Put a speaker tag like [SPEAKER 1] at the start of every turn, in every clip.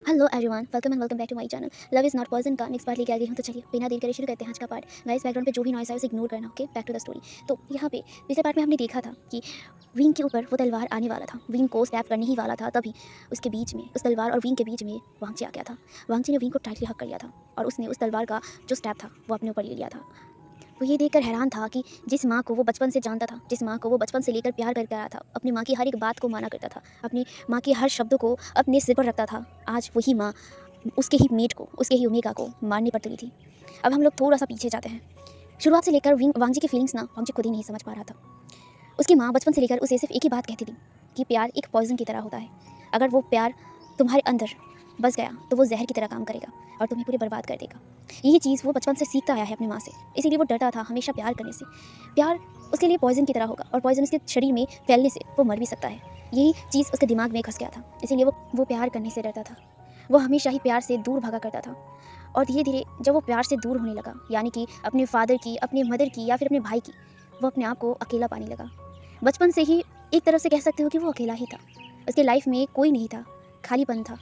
[SPEAKER 1] Hello everyone, welcome and welcome back to my channel. Love is not poison का next part लेके आ गई हूँ। तो चलिए बिना देर करे शुरू करते हैं आज का पार्ट। गाइस, बैकग्राउंड पे जो भी नॉइस है उसे इग्नोर करना। Okay, back to the story. तो यहाँ पे पिछले पार्ट में हमने देखा था कि विंग के ऊपर वो तलवार आने वाला था, विंग को स्टैप करने ही वाला था। तभी उसके बीच में, उस तलवार और विंग के बीच में वांगची आ गया था। वांगची ने विंग को टाइटली हक कर लिया था और उसने उस तलवार का जो स्टैप था वो अपने ऊपर ले लिया था। वो ये देखकर हैरान था कि जिस माँ को वो बचपन से जानता था, जिस माँ को वो बचपन से लेकर प्यार करके आया था, अपनी माँ की हर एक बात को माना करता था, अपनी माँ के हर शब्द को अपने सिर पर रखता था, आज वही माँ उसके ही मेट को, उसके ही ओमेगा को मारने पर तुली थी। अब हम लोग थोड़ा सा पीछे जाते हैं। शुरुआत से लेकर वांगजी की फीलिंग्स ना वांगजी खुद ही नहीं समझ पा रहा था। उसकी माँ बचपन से लेकर उसे सिर्फ एक ही बात कहती थी कि प्यार एक पॉइजन की तरह होता है। अगर वो प्यार तुम्हारे अंदर बस गया तो वो जहर की तरह काम करेगा और तुम्हें पूरे बर्बाद कर देगा। यही चीज़ वो बचपन से सीखता आया है अपनी माँ से, इसीलिए वो डरता था हमेशा प्यार करने से। प्यार उसके लिए पॉइजन की तरह होगा और पॉइजन उसके शरीर में फैलने से वो मर भी सकता है। यही चीज़ उसके दिमाग में घुस गया था, इसीलिए वो प्यार करने से डरता था। वो हमेशा ही प्यार से दूर भागा करता था। और धीरे धीरे जब वो प्यार से दूर होने लगा, यानी कि अपने फादर की, अपने मदर की या फिर अपने भाई की, वो अपने आप को अकेला पाने लगा। बचपन से ही एक तरफ से कह सकते हो कि वो अकेला ही था। उसके लाइफ में कोई नहीं था, खालीपन था।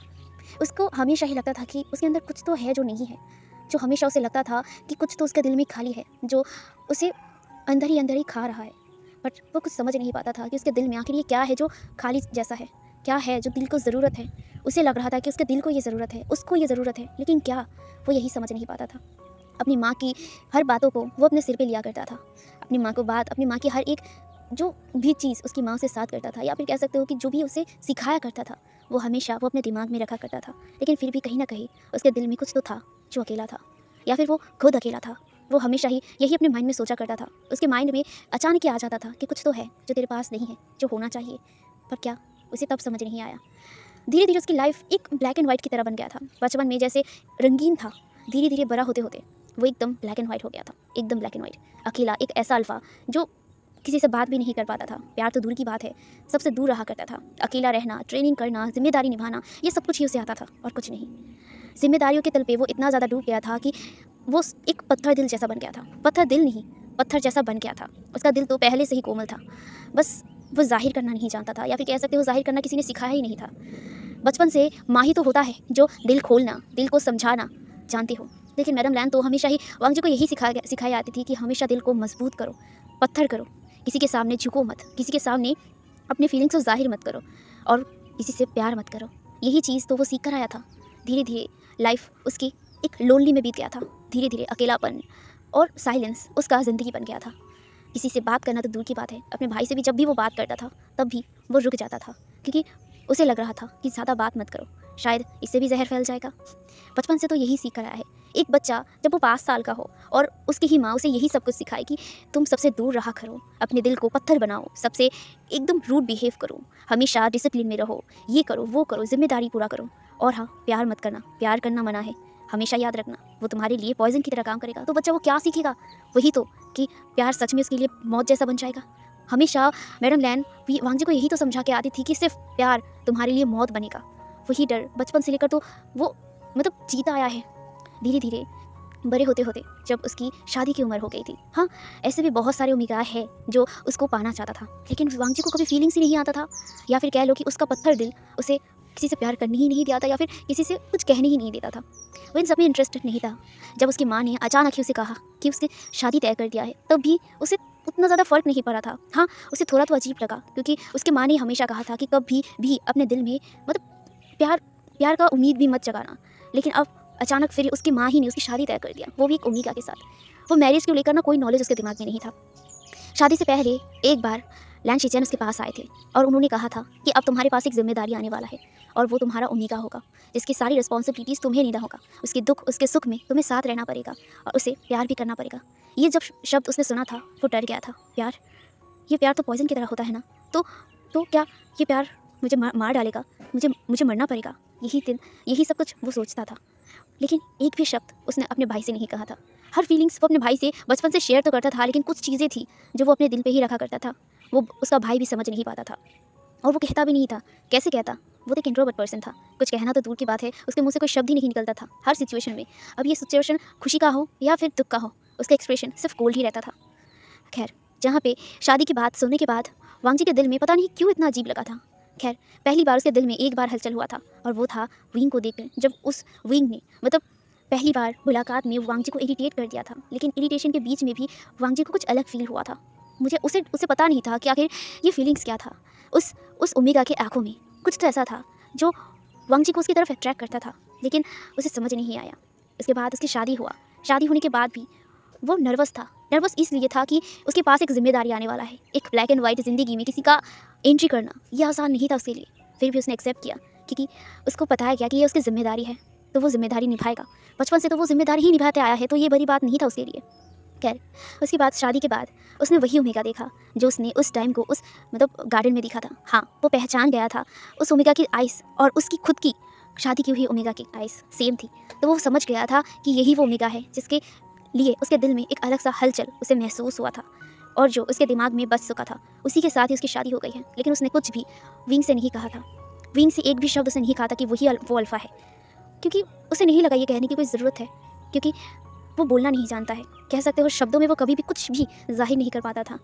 [SPEAKER 1] उसको हमेशा ही लगता था कि उसके अंदर कुछ तो है जो नहीं है, जो हमेशा उसे लगता था कि कुछ तो उसके दिल में खाली है, जो उसे अंदर ही खा रहा है। बट वो कुछ समझ नहीं पाता था कि उसके दिल में आखिर ये क्या है जो खाली जैसा है, क्या है जो दिल को ज़रूरत है। उसे लग रहा था कि उसके दिल को ये ज़रूरत है, उसको ये ज़रूरत है, लेकिन क्या, वो यही समझ नहीं पाता था। अपनी माँ की हर बातों को वो अपने सिर पे लिया करता था। अपनी माँ की हर एक जो भी चीज़ उसकी माँ उसे साथ करता था, या फिर कह सकते हो कि जो भी उसे सिखाया करता था, वो हमेशा वो अपने दिमाग में रखा करता था। लेकिन फिर भी कहीं ना कहीं उसके दिल में कुछ तो था जो अकेला था, या फिर वो खुद अकेला था। वो हमेशा ही यही अपने माइंड में सोचा करता था। उसके माइंड में अचानक ही आ जाता था कि कुछ तो है जो तेरे पास नहीं है, जो होना चाहिए, पर क्या, उसे तब समझ नहीं आया। धीरे धीरे उसकी लाइफ एक ब्लैक एंड वाइट की तरह बन गया था। बचपन में जैसे रंगीन था, धीरे धीरे बड़ा होते होते वो एकदम ब्लैक एंड वाइट हो गया था। एकदम ब्लैक एंड वाइट, अकेला, एक ऐसा अल्फा जो किसी से बात भी नहीं कर पाता था। प्यार तो दूर की बात है, सबसे दूर रहा करता था। अकेला रहना, ट्रेनिंग करना, जिम्मेदारी निभाना, ये सब कुछ ही उसे आता था और कुछ नहीं। जिम्मेदारियों के तल पे वो इतना ज़्यादा डूब गया था कि वो एक पत्थर दिल जैसा बन गया था। पत्थर दिल नहीं, पत्थर जैसा बन गया था। उसका दिल तो पहले से ही कोमल था, बस वो जाहिर करना नहीं जानता था, या फिर कह सकते हो जाहिर करना किसी ने सिखाया ही नहीं था। बचपन से माँ ही तो होता है जो दिल खोलना, दिल को समझाना जानती हो। लेकिन मैडम लैन तो हमेशा ही वांगजी को यही सिखाई आती थी कि हमेशा दिल को मजबूत करो, पत्थर करो, किसी के सामने झुको मत, किसी के सामने अपनी फीलिंग्स को जाहिर मत करो और किसी से प्यार मत करो। यही चीज़ तो वो सीख कर आया था। धीरे धीरे लाइफ उसकी एक लोनली में बीत गया था। धीरे धीरे अकेलापन और साइलेंस उसका ज़िंदगी बन गया था। किसी से बात करना तो दूर की बात है, अपने भाई से भी जब भी वो बात करता था तब भी वो रुक जाता था, क्योंकि उसे लग रहा था कि ज़्यादा बात मत करो, शायद इससे भी जहर फैल जाएगा। बचपन से तो यही सीख कर आया है। एक बच्चा जब वो 5 साल का हो और उसकी ही माँ उसे यही सब कुछ सिखाए कि तुम सबसे दूर रहा करो, अपने दिल को पत्थर बनाओ, सबसे एकदम रूड बिहेव करो, हमेशा डिसिप्लिन में रहो, ये करो वो करो, जिम्मेदारी पूरा करो, और हाँ, प्यार मत करना, प्यार करना मना है, हमेशा याद रखना, वो तुम्हारे लिए पॉइजन की तरह काम करेगा। तो बच्चा वो क्या सीखेगा? वही तो, कि प्यार सच में उसके लिए मौत जैसा बन जाएगा। हमेशा मैडम लैन वांगजी को यही तो समझा के आती थी कि सिर्फ प्यार तुम्हारे लिए मौत बनेगा। वही डर बचपन से लेकर तो वो मतलब जीता आया है। धीरे धीरे बड़े होते होते जब उसकी शादी की उम्र हो गई थी, हाँ, ऐसे भी बहुत सारे उम्मीदवार है जो उसको पाना चाहता था, लेकिन वांगजी को कभी फीलिंग्स ही नहीं आता था, या फिर कह लो कि उसका पत्थर दिल उसे किसी से प्यार करने ही नहीं दिया था, या फिर किसी से कुछ कहने ही नहीं देता था। वो इन सब में इंटरेस्टेड नहीं था। जब उसकी माँ ने अचानक ही उसे कहा कि उसकी शादी तय कर दिया है, तब भी उसे उतना ज़्यादा फ़र्क नहीं पड़ा था। हाँ, उसे थोड़ा तो अजीब लगा, क्योंकि उसकी माँ ने हमेशा कहा था कि कभी भी अपने दिल में मतलब प्यार प्यार का उम्मीद भी मत जगाना। लेकिन अब अचानक फिर उसकी माँ ही ने उसकी शादी तय कर दिया, वो भी एक ओमेगा के साथ। वो मैरिज को लेकर ना कोई नॉलेज उसके दिमाग में नहीं था। शादी से पहले एक बार लैन शिचेन उसके पास आए थे और उन्होंने कहा था कि अब तुम्हारे पास एक जिम्मेदारी आने वाला है और वो तुम्हारा ओमेगा होगा, जिसकी सारी रिस्पॉन्सिबिलिटीज़ तुम्हें लेना होगा। उसके दुख उसके सुख में तुम्हें साथ रहना पड़ेगा और उसे प्यार भी करना पड़ेगा। ये जब शब्द उसने सुना था वो डर गया था। प्यार, ये प्यार तो पॉइजन की तरह होता है ना, तो क्या ये प्यार मुझे मार डालेगा, मुझे मुझे मरना पड़ेगा? यही सब कुछ वो सोचता था। लेकिन एक भी शब्द उसने अपने भाई से नहीं कहा था। हर फीलिंग्स वो अपने भाई से बचपन से शेयर तो करता था, लेकिन कुछ चीज़ें थी जो वो अपने दिल पे ही रखा करता था। वो उसका भाई भी समझ नहीं पाता था और वो कहता भी नहीं था। कैसे कहता? वो तो एक इंट्रोवर्ट पर्सन था, कुछ कहना तो दूर की बात है, उसके मुंह से कोई शब्द ही नहीं निकलता था हर सिचुएशन में। अब ये सिचुएशन खुशी का हो या फिर दुख का हो, उसका एक्सप्रेशन सिर्फ कोल्ड ही रहता था। खैर, जहाँ पे शादी की बात सुनने के बाद वांगजी के दिल में पता नहीं क्यों इतना अजीब लगा था। खैर, पहली बार उसके दिल में एक बार हलचल हुआ था और वो था विंग को देखकर, जब उस विंग ने पहली बार मुलाकात में वांग जी को इरिटेट कर दिया था। लेकिन इरिटेशन के बीच में भी वांग जी को कुछ अलग फील हुआ था। मुझे उसे उसे पता नहीं था कि आखिर ये फीलिंग्स क्या था। उस ओमेगा के आंखों में कुछ तो ऐसा था जो वांग जी को उसकी तरफ अट्रैक्ट करता था, लेकिन उसे समझ नहीं आया। उसके बाद उसकी शादी हुआ। शादी होने के बाद भी वो नर्वस था। नर्वस इसलिए था कि उसके पास एक जिम्मेदारी आने वाला है। एक ब्लैक एंड वाइट ज़िंदगी में किसी का एंट्री करना ये आसान नहीं था उसके लिए। फिर भी उसने एक्सेप्ट किया, क्योंकि उसको पता है क्या कि ये उसकी ज़िम्मेदारी है, तो वो ज़िम्मेदारी निभाएगा। बचपन से तो वो ज़िम्मेदारी ही निभाते आया है, तो ये बड़ी बात नहीं था उसके लिए। खैर, उसके बाद शादी के बाद उसने वही ओमेगा देखा जो उसने उस टाइम को उस गार्डन में दिखा था। हाँ, वो पहचान गया था उस ओमेगा की आइस और उसकी खुद की शादी की हुई ओमेगा की आइस सेम थी। तो वो समझ गया था कि यही वो ओमेगा है जिसके लिए उसके दिल में एक अलग सा हलचल उसे महसूस हुआ था और जो उसके दिमाग में बस चुका था। उसी के साथ ही उसकी शादी हो गई है। लेकिन उसने कुछ भी विंग से नहीं कहा था। विंग से एक भी शब्द उसने नहीं कहा था कि वही वो अल्फ़ा है, क्योंकि उसे नहीं लगा ये कहने की कोई ज़रूरत है, क्योंकि वो बोलना नहीं जानता है। कह सकते हो शब्दों में वो कभी भी कुछ भी ज़ाहिर नहीं कर पाता था।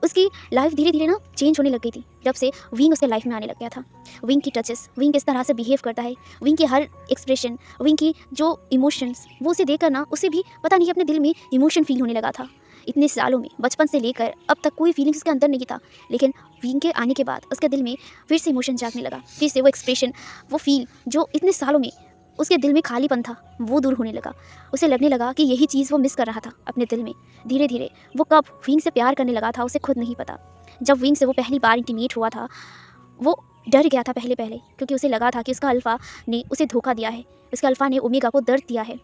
[SPEAKER 1] उसकी लाइफ धीरे धीरे चेंज होने लग गई थी जब से विंग उसके लाइफ में आने लग गया था। विंग की टचेस, विंग किस तरह से बिहेव करता है, विंग की हर एक्सप्रेशन, विंग की जो इमोशंस, वो उसे देखकर उसे भी पता नहीं अपने दिल में इमोशन फील होने लगा था। इतने सालों में बचपन से लेकर अब तक कोई फीलिंग्स उसके अंदर नहीं था, लेकिन विंग के आने के बाद उसके दिल में फिर से इमोशन जागने लगा। फिर से वो एक्सप्रेशन, वो फील जो इतने सालों में उसके दिल में खालीपन था, वो दूर होने लगा। उसे लगने लगा कि यही चीज़ वो मिस कर रहा था अपने दिल में। धीरे धीरे वो कब विंग से प्यार करने लगा था उसे खुद नहीं पता। जब विंग से वो पहली बार इंटीमेट हुआ था, वो डर गया था पहले क्योंकि उसे लगा था कि उसका अल्फ़ा ने उसे धोखा दिया है, उसके अल्फ़ा ने ओमेगा को दर्द दिया है।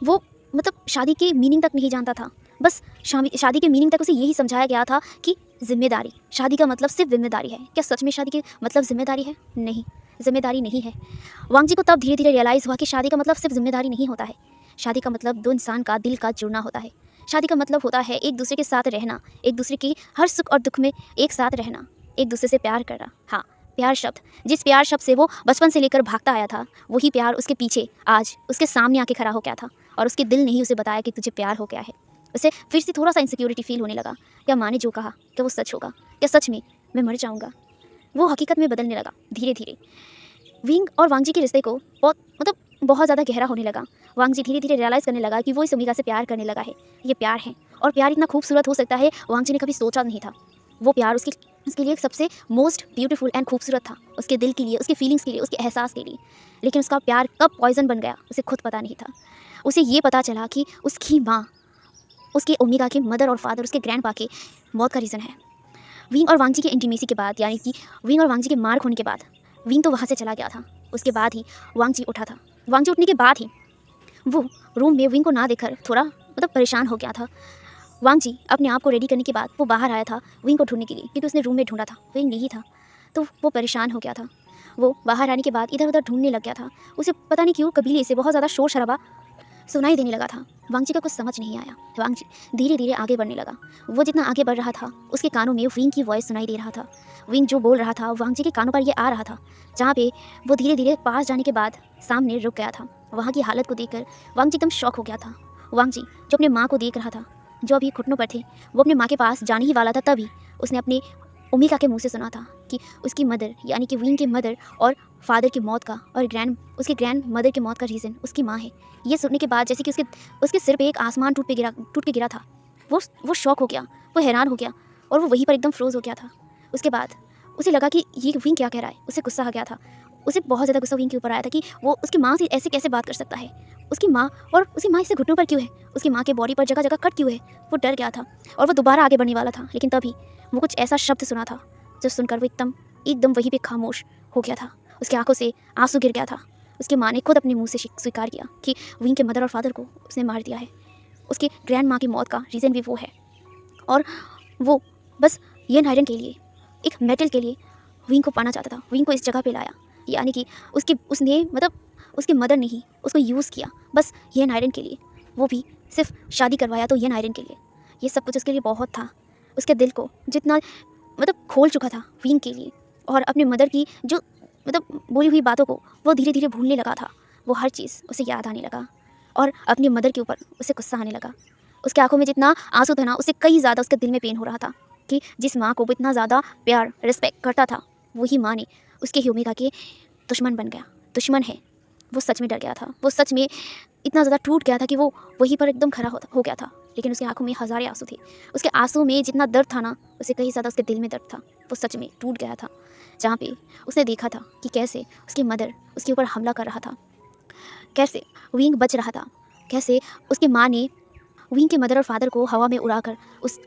[SPEAKER 1] वो शादी की मीनिंग तक नहीं जानता था। बस शादी के मीनिंग तक उसे यही समझाया गया था कि जिम्मेदारी, शादी का मतलब सिर्फ जिम्मेदारी है। क्या सच में शादी की मतलब जिम्मेदारी है? नहीं, जिम्मेदारी नहीं है। वांग जी को तब धीरे धीरे रियलाइज़ हुआ कि शादी का मतलब सिर्फ जिम्मेदारी नहीं होता है। शादी का मतलब दो इंसान का दिल का जुड़ना होता है। शादी का मतलब होता है एक दूसरे के साथ रहना, एक दूसरे की हर सुख और दुख में एक साथ रहना, एक दूसरे से प्यार करना। हाँ, प्यार शब्द, जिस प्यार शब्द से वो बचपन से लेकर भागता आया था, वही प्यार उसके पीछे आज उसके सामने आके खड़ा हो गया था और उसके दिल ने ही उसे बताया कि तुझे प्यार हो गया है। उसे फिर से थोड़ा सा इनसिक्योरिटी फील होने लगा। क्या माँ ने जो कहा, क्या वो सच होगा? क्या सच में मैं मर जाऊँगा? वो हकीकत में बदलने लगा धीरे धीरे। विंग और वांग जी के रिश्ते को बहुत ज़्यादा गहरा होने लगा। वांग जी धीरे धीरे रियलाइज़ करने लगा कि वो इस ओमेगा से प्यार करने लगा है। ये प्यार है, और प्यार इतना खूबसूरत हो सकता है, वांग जी ने कभी सोचा नहीं था। वो प्यार उसके लिए सबसे मोस्ट ब्यूटीफुल एंड खूबसूरत था, उसके दिल के लिए, उसके फीलिंग्स के लिए, उसके एहसास के लिए। लेकिन उसका प्यार कब पॉइजन बन गया उसे खुद पता नहीं था। उसे ये पता चला कि उसकी माँ, उसके ओमेगा के मदर और फादर, उसके ग्रैंडपा के मौत का रीज़न है। विंग और वांग जी के इंटीमेसी के बाद, यानी कि विंग और वांग जी के मार होने के बाद, विंग तो वहाँ से चला गया था। उसके बाद ही वांग जी उठा था। वांग जी उठने के बाद ही वो रूम में विंग को ना देखकर थोड़ा परेशान हो गया था। वांग जी अपने आप को रेडी करने के बाद वो बाहर आया था विंग को ढूंढने के लिए, क्योंकि उसने रूम में ढूंढा था, विंग नहीं था, तो वो परेशान हो गया था। वो बाहर आने के बाद इधर उधर ढूंढने लग गया था। उसे पता नहीं क्यों कबीले से बहुत ज़्यादा शोर शराबा सुनाई देने लगा था। वांग जी का कुछ समझ नहीं आया। वांग जी धीरे धीरे आगे बढ़ने लगा। वो जितना आगे बढ़ रहा था, उसके कानों में विंग की वॉइस सुनाई दे रहा था। विंग जो बोल रहा था, वांग जी के कानों पर ये आ रहा था, जहाँ पे वो धीरे धीरे पास जाने के बाद सामने रुक गया था। वहाँ की हालत को देखकर वांग जी एकदम शॉक हो गया था। वांग जी जो अपने माँ को देख रहा था, जो अभी घुटनों पर थे, वो अपने माँ के पास जाने ही वाला था, तभी उसने अपने ओमेगा के मुंह से सुना था कि उसकी मदर, यानी कि विंग की मदर और फादर की मौत का और उसके ग्रैंड मदर की मौत का रीज़न उसकी माँ है। ये सुनने के बाद जैसे कि उसके सिर पे एक आसमान टूट के गिरा था। वो शॉक हो गया, वो हैरान हो गया और वो वहीं पर एकदम फ्रोज हो गया था। उसके बाद उसे लगा कि ये विंग क्या कह रहा है। उसे गुस्सा आ गया था। उसे बहुत ज़्यादा गुस्सा विंग के ऊपर आया था कि वो उसकी माँ से ऐसे कैसे बात कर सकता है। उसकी माँ, और उसकी माँ इससे घुटनों पर क्यों है, उसकी माँ के बॉडी पर जगह जगह कट क्यों है। वो डर गया था और वो दोबारा आगे बढ़ने वाला था, लेकिन तभी वो कुछ ऐसा शब्द सुना था जो सुनकर वो एकदम वहीं पे खामोश हो गया था। उसकी आंखों से आंसू गिर गया था। उसकी माँ ने खुद अपने मुंह से स्वीकार किया कि विंग के मदर और फादर को उसने मार दिया है। उसकी ग्रैंड माँ की मौत का रीज़न भी वो है, और वो बस ये आयरन के लिए, एक मेटल के लिए विंग को पाना चाहता था। विंग को इस जगह पे लाया, यानी कि उसने उसके मदर ने ही उसको यूज़ किया बस ये आयरन के लिए, वो भी सिर्फ शादी करवाया तो ये आयरन के लिए। ये सब कुछ उसके लिए बहुत था। उसके दिल को जितना खोल चुका था विंग के लिए, और अपने मदर की जो बोली हुई बातों को वो धीरे धीरे भूलने लगा था। वो हर चीज़ उसे याद आने लगा और अपनी मदर के ऊपर उसे गुस्सा आने लगा। उसके आंखों में जितना आंसू था ना, उससे कई ज़्यादा उसके दिल में पेन हो रहा था कि जिस माँ को वो इतना ज़्यादा प्यार रिस्पेक्ट करता था, वही माँ ने उसके ही ओमेगा के दुश्मन बन गया, दुश्मन है। वो सच में डर गया था, वो सच में इतना ज़्यादा टूट गया था कि वो वहीं पर एकदम खड़ा हो गया था। लेकिन उसकी आंखों में हज़ारे आंसू थे। उसके आंसू में जितना दर्द था ना, उससे कहीं ज़्यादा उसके दिल में दर्द था। वो सच में टूट गया था, जहाँ पे उसने देखा था कि कैसे उसकी मदर उसके ऊपर हमला कर रहा था, कैसे विंग बच रहा था, कैसे उसकी माँ ने विंग के मदर और फादर को हवा में उड़ाकर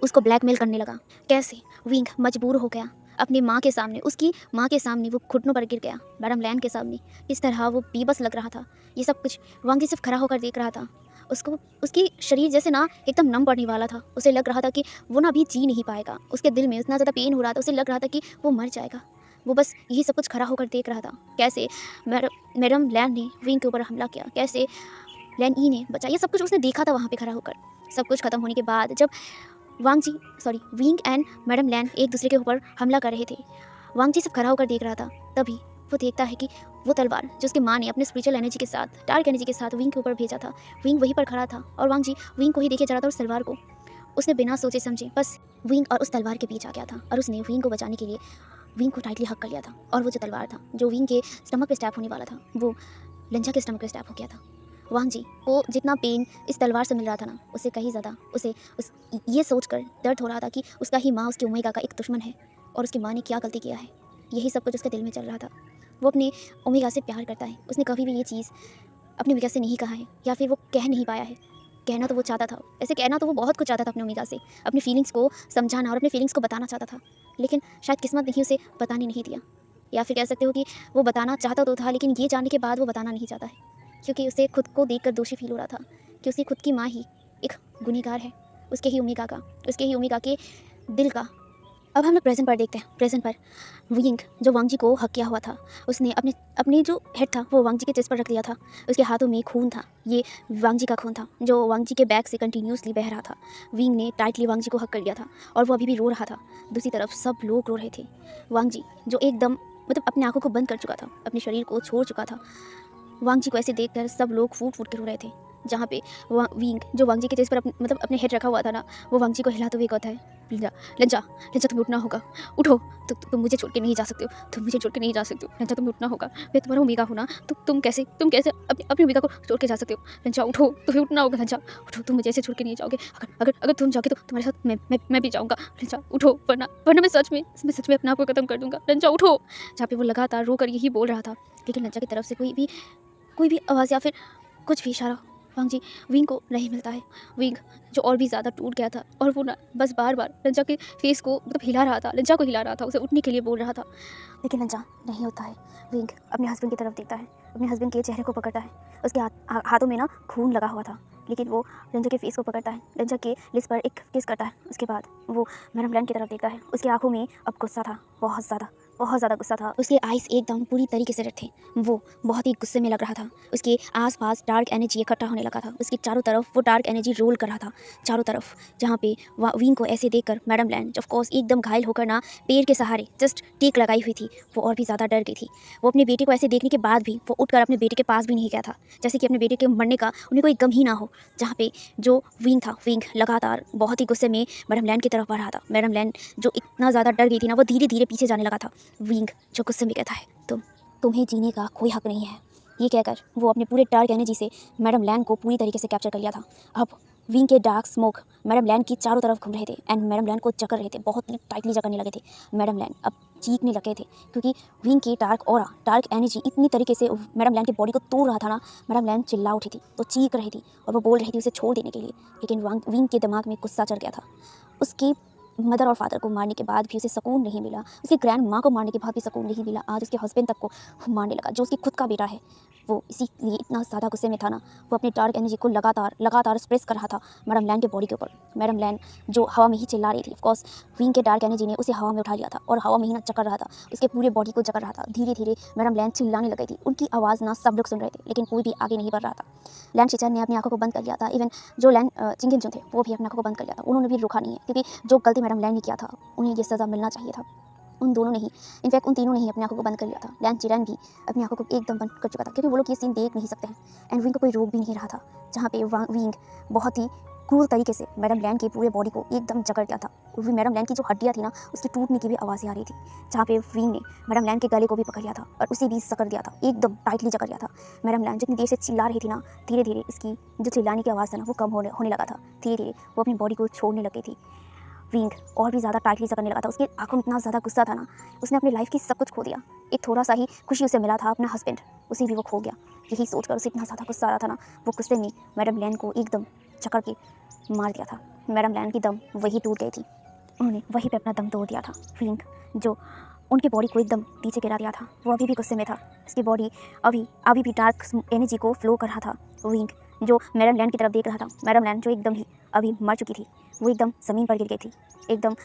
[SPEAKER 1] उसको ब्लैकमेल करने लगा, कैसे विंग मजबूर हो गया अपनी माँ के सामने, उसकी माँ के सामने वो घुटनों पर गिर गया, मैडम लैन के सामने। किस तरह वो बेबस लग रहा था। ये सब कुछ वांग जी सिर्फ खड़ा होकर देख रहा था। उसको उसकी शरीर जैसे ना एकदम नम पड़ने वाला था। उसे लग रहा था कि वो ना अभी जी नहीं पाएगा। उसके दिल में इतना ज़्यादा पेन हो रहा था, उसे लग रहा था कि वो मर जाएगा। वो बस यही सब कुछ खड़ा होकर देख रहा था, कैसे मैडम लैन ने विंग के ऊपर हमला किया, कैसे लैन ई ने बचा। ये सब कुछ उसने देखा था वहाँ पे खड़ा होकर। सब कुछ खत्म होने के बाद जब विंग एंड मैडम लैन एक दूसरे के ऊपर हमला कर रहे थे, वांग जी सिर्फ खड़ा होकर देख रहा था। तभी वो देखता है कि वो तलवार जो उसकी माँ ने अपने स्पिरिचुअल एनर्जी के साथ, डार्क एनर्जी के साथ विंग के ऊपर भेजा था, विंग वहीं पर खड़ा था और वांग जी विंग को ही देखे जा रहा था। उस तलवार को उसने बिना सोचे समझे बस विंग और उस तलवार के बीच आ गया था और उसने विंग को बचाने के लिए विंग को टाइटली हक कर लिया था। और वो जो तलवार था जो विंग के स्टमक पे स्टैप होने वाला था, वो लंजा के स्टमक पे स्टैप हो गया था। वांग जी को जितना पेन इस तलवार से मिल रहा था ना, उससे कहीं ज़्यादा उसे ये सोचकर दर्द हो रहा था कि उसका ही माँ उसकी ओमेगा का एक दुश्मन है और उसकी माँ ने क्या गलती किया है। यही सब कुछ उसके दिल में चल रहा था। वो अपने ओमेगा से प्यार करता है। उसने कभी भी ये चीज़ अपनी ओमेगा से नहीं कहा है, या फिर वो कह नहीं पाया है। कहना तो वो चाहता था, ऐसे कहना तो वो बहुत कुछ चाहता था अपने ओमेगा से, अपनी फीलिंग्स को समझाना और अपनी फीलिंग्स को बताना चाहता था। लेकिन शायद किस्मत ने ही उसे बताने नहीं दिया, या फिर कह सकते हो कि वो बताना चाहता तो था, लेकिन ये जानने के बाद वो बताना नहीं चाहता है, क्योंकि उसे खुद को देखकर दोषी फील हो रहा था कि उसकी खुद की माँ ही एक गुनहगार है, उसके ही ओमेगा के दिल का। अब हम लोग प्रेजेंट पर देखते हैं। प्रेजेंट पर विंग जो वांग जी को हक किया हुआ था, उसने अपने जो हेड था वो वांग जी के चेस्ट पर रख दिया था। उसके हाथों में खून था, ये वांग जी का खून था जो वांग जी के बैक से कंटिन्यूसली बह रहा था। विंग ने टाइटली वांग जी को हक कर लिया था और वो अभी भी रो रहा था। दूसरी तरफ सब लोग रो रहे थे। वांग जी जो एकदम मतलब अपनी आंखों को बंद कर चुका था, अपने शरीर को छोड़ चुका था, वांग जी को ऐसे देखकर सब लोग फूट फूट के रो रहे थे। जहाँ पे विंग जो वांग जी के चेस्ट पर मतलब अपने हेड रखा हुआ था ना, वो वांग जी को हिलाते हुए कहता है, लंजा लंजा लंजा, तुम्हें उठना होगा, उठो। तुम मुझे छोड़ के नहीं जा सकते हो, तुम मुझे छोड़ के नहीं जा सकते हो लंजा, तुम्हें उठना होगा। मैं तुम्हारा ओमेगा हूँ ना, तुम कैसे अपनी ओमेगा को छोड़ के जा सकते हो। लंजा उठो, तुम्हें उठना होगा। लंजा उठो, तुम मुझे ऐसे छोड़ के नहीं जाओगे। अगर तुम जाओगे तो तुम्हारे साथ मैं भी जाऊँगा। लंजा उठो, वरना मैं सच में अपने आप को खत्म कर दूँगा। लंजा उठो। जहाँ पे वो लगातार रोकर यही बोल रहा था, लेकिन लंजा की तरफ से कोई भी आवाज़ या फिर कुछ भी इशारा वांग जी विंग को नहीं मिलता है। विंग जो और भी ज़्यादा टूट गया था और वो ना बस बार बार लंजा के फेस को मतलब हिला रहा था, लंजा को हिला रहा था, उसे उठने के लिए बोल रहा था, लेकिन लंजा नहीं होता है। विंग अपने हस्बैंड की तरफ देखता है, अपने हस्बैंड के चेहरे को पकड़ता है। उसके हाथों में ना खून लगा हुआ था, लेकिन वो लंजा के फेस को पकड़ता है, लंजा के लिप्स पर एक किस करता है। उसके बाद वो मैडम लैन की तरफ देखता है। उसकी आंखों में अब गुस्सा था, बहुत ज़्यादा गुस्सा था। उसके आइज़ एकदम पूरी तरीके से रेड थे। वो बहुत ही गुस्से में लग रहा था। उसके आसपास डार्क एनर्जी इकट्ठा होने लगा था। उसके चारों तरफ वो डार्क एनर्जी रोल कर रहा था चारों तरफ। जहाँ पे विंग को ऐसे देखकर मैडम लैन ऑफ कोर्स एकदम घायल होकर ना पेड़ के सहारे जस्ट टेक लगाई हुई थी, वो और भी ज़्यादा डर गई थी। वो अपने बेटे को ऐसे देखने के बाद भी वो उठकर अपने बेटे के पास भी नहीं गया था, जैसे कि अपने बेटे के मरने का उन्हें कोई गम ही ना हो। जहाँ पे जो विंग लगातार बहुत ही गुस्से में मैडम लैन की तरफ बढ़ रहा था। मैडम लैन जो इतना ज़्यादा डर गई थी ना, वो धीरे धीरे पीछे जाने लगा था। विंग जो गुस्से में कहता है, तुम्हें जीने का कोई हक नहीं है। ये कहकर वो अपने पूरे डार्क एनर्जी से मैडम लैन को पूरी तरीके से कैप्चर कर लिया था। अब विंग के डार्क स्मोक मैडम लैन की चारों तरफ घूम रहे थे एंड मैडम लैन को जकड़ रहे थे, बहुत ही टाइटली जकड़ने लगे थे। मैडम लैन अब चीखने लगे थे, क्योंकि विंग की डार्क एनर्जी इतनी तरीके से मैडम लैन की बॉडी को तोड़ रहा था ना। मैडम लैन चिल्ला उठी थी, तो चीख रही थी और वो बोल रही थी उसे छोड़ देने के लिए, लेकिन विंग के दिमाग में गुस्सा चढ़ गया था। उसकी मदर और फादर को मारने के बाद भी उसे सुकून नहीं मिला, उसकी ग्रैंड माँ को मारने के बाद भी सुकून नहीं मिला, आज उसके हस्बैंड तक को मारने लगा जो उसकी खुद का बेटा है। वो इसीलिए इतना ज़्यादा गुस्से में था ना, वो अपनी डार्क एनर्जी को लगातार स्प्रेस कर रहा था मैडम लैन के बॉडी के ऊपर। मैडम लैन जो हवा में ही चिल्ला रही थी, ऑफकोर्स विंग के डार्क एनर्जी ने उसे हवा में उठा लिया था और हवा में ही ना जकड़ रहा था, उसके पूरे बॉडी को जकड़ रहा था। धीरे धीरे मैडम लैन चिल्लाने लगी थी, उनकी आवाज़ ना सब लोग सुन रहे थे, लेकिन कोई भी आगे नहीं बढ़ रहा था। लैन शिचर ने अपनी आंखों को बंद कर लिया था। इवन जो लैन चिंगिन जो थे वो भी अपनी आंखों को बंद कर लिया था, उन्होंने भी रुका नहीं है, क्योंकि जो गलती मैडम लैन ने किया था उन्हें ये सज़ा मिलना चाहिए था। उन दोनों ने ही, इनफैक्ट उन तीनों ने ही अपनी आंखों को बंद कर लिया था। लैन चिरन भी अपनी आंखों को एकदम बंद कर चुका था, क्योंकि वो लोग ये सीन देख नहीं सकते हैं एंड विंग को कोई रोक भी नहीं रहा था। जहाँ पे विंग बहुत ही क्रूर तरीके से मैडम लैन की पूरे बॉडी को एकदम जकड़ दिया था। और भी मैडम लैन की जो हड्डियाँ थी ना, उसकी टूटने की भी आवाज़ें आ रही थी। जहाँ पे विंग ने मैडम लैन के गले को भी पकड़ लिया था और उसे भी जकड़ दिया था, एकदम टाइटली जकड़ लिया था। मैडम लैन जितनी देर से चिल्ला रही थी ना, धीरे धीरे इसकी जो चिल्लाने की आवाज़ था ना, वो कम होने लगा था। धीरे धीरे वो अपनी बॉडी को छोड़ने लग गई थी। विंग और भी ज़्यादा टाइटली जकड़ने लगा था। उसकी आंखों में इतना ज़्यादा गुस्सा था ना, उसने अपनी लाइफ की सब कुछ खो दिया। एक थोड़ा सा ही खुशी उसे मिला था, अपना हस्बैंड, उसे भी वो खो गया। यही सोचकर उसे इतना ज़्यादा गुस्सा आ रहा था ना, वो गुस्से में मैडम लैन को एकदम जकड़ के मार दिया था। मैडम लैन की दम वही टूट गई थी। उन्होंने वहीं पे अपना दम तोड़ दिया था। विंग जो उनकी बॉडी को एकदम नीचे गिरा दिया था, वो अभी भी गुस्से में था। उसकी बॉडी अभी भी डार्क एनर्जी को फ्लो कर रहा था। विंग जो मैडम लैन की तरफ देख रहा था, मैडम लैन जो एकदम ही अभी मर चुकी थी, वो एकदम ज़मीन पर गिर गई थी, एकदम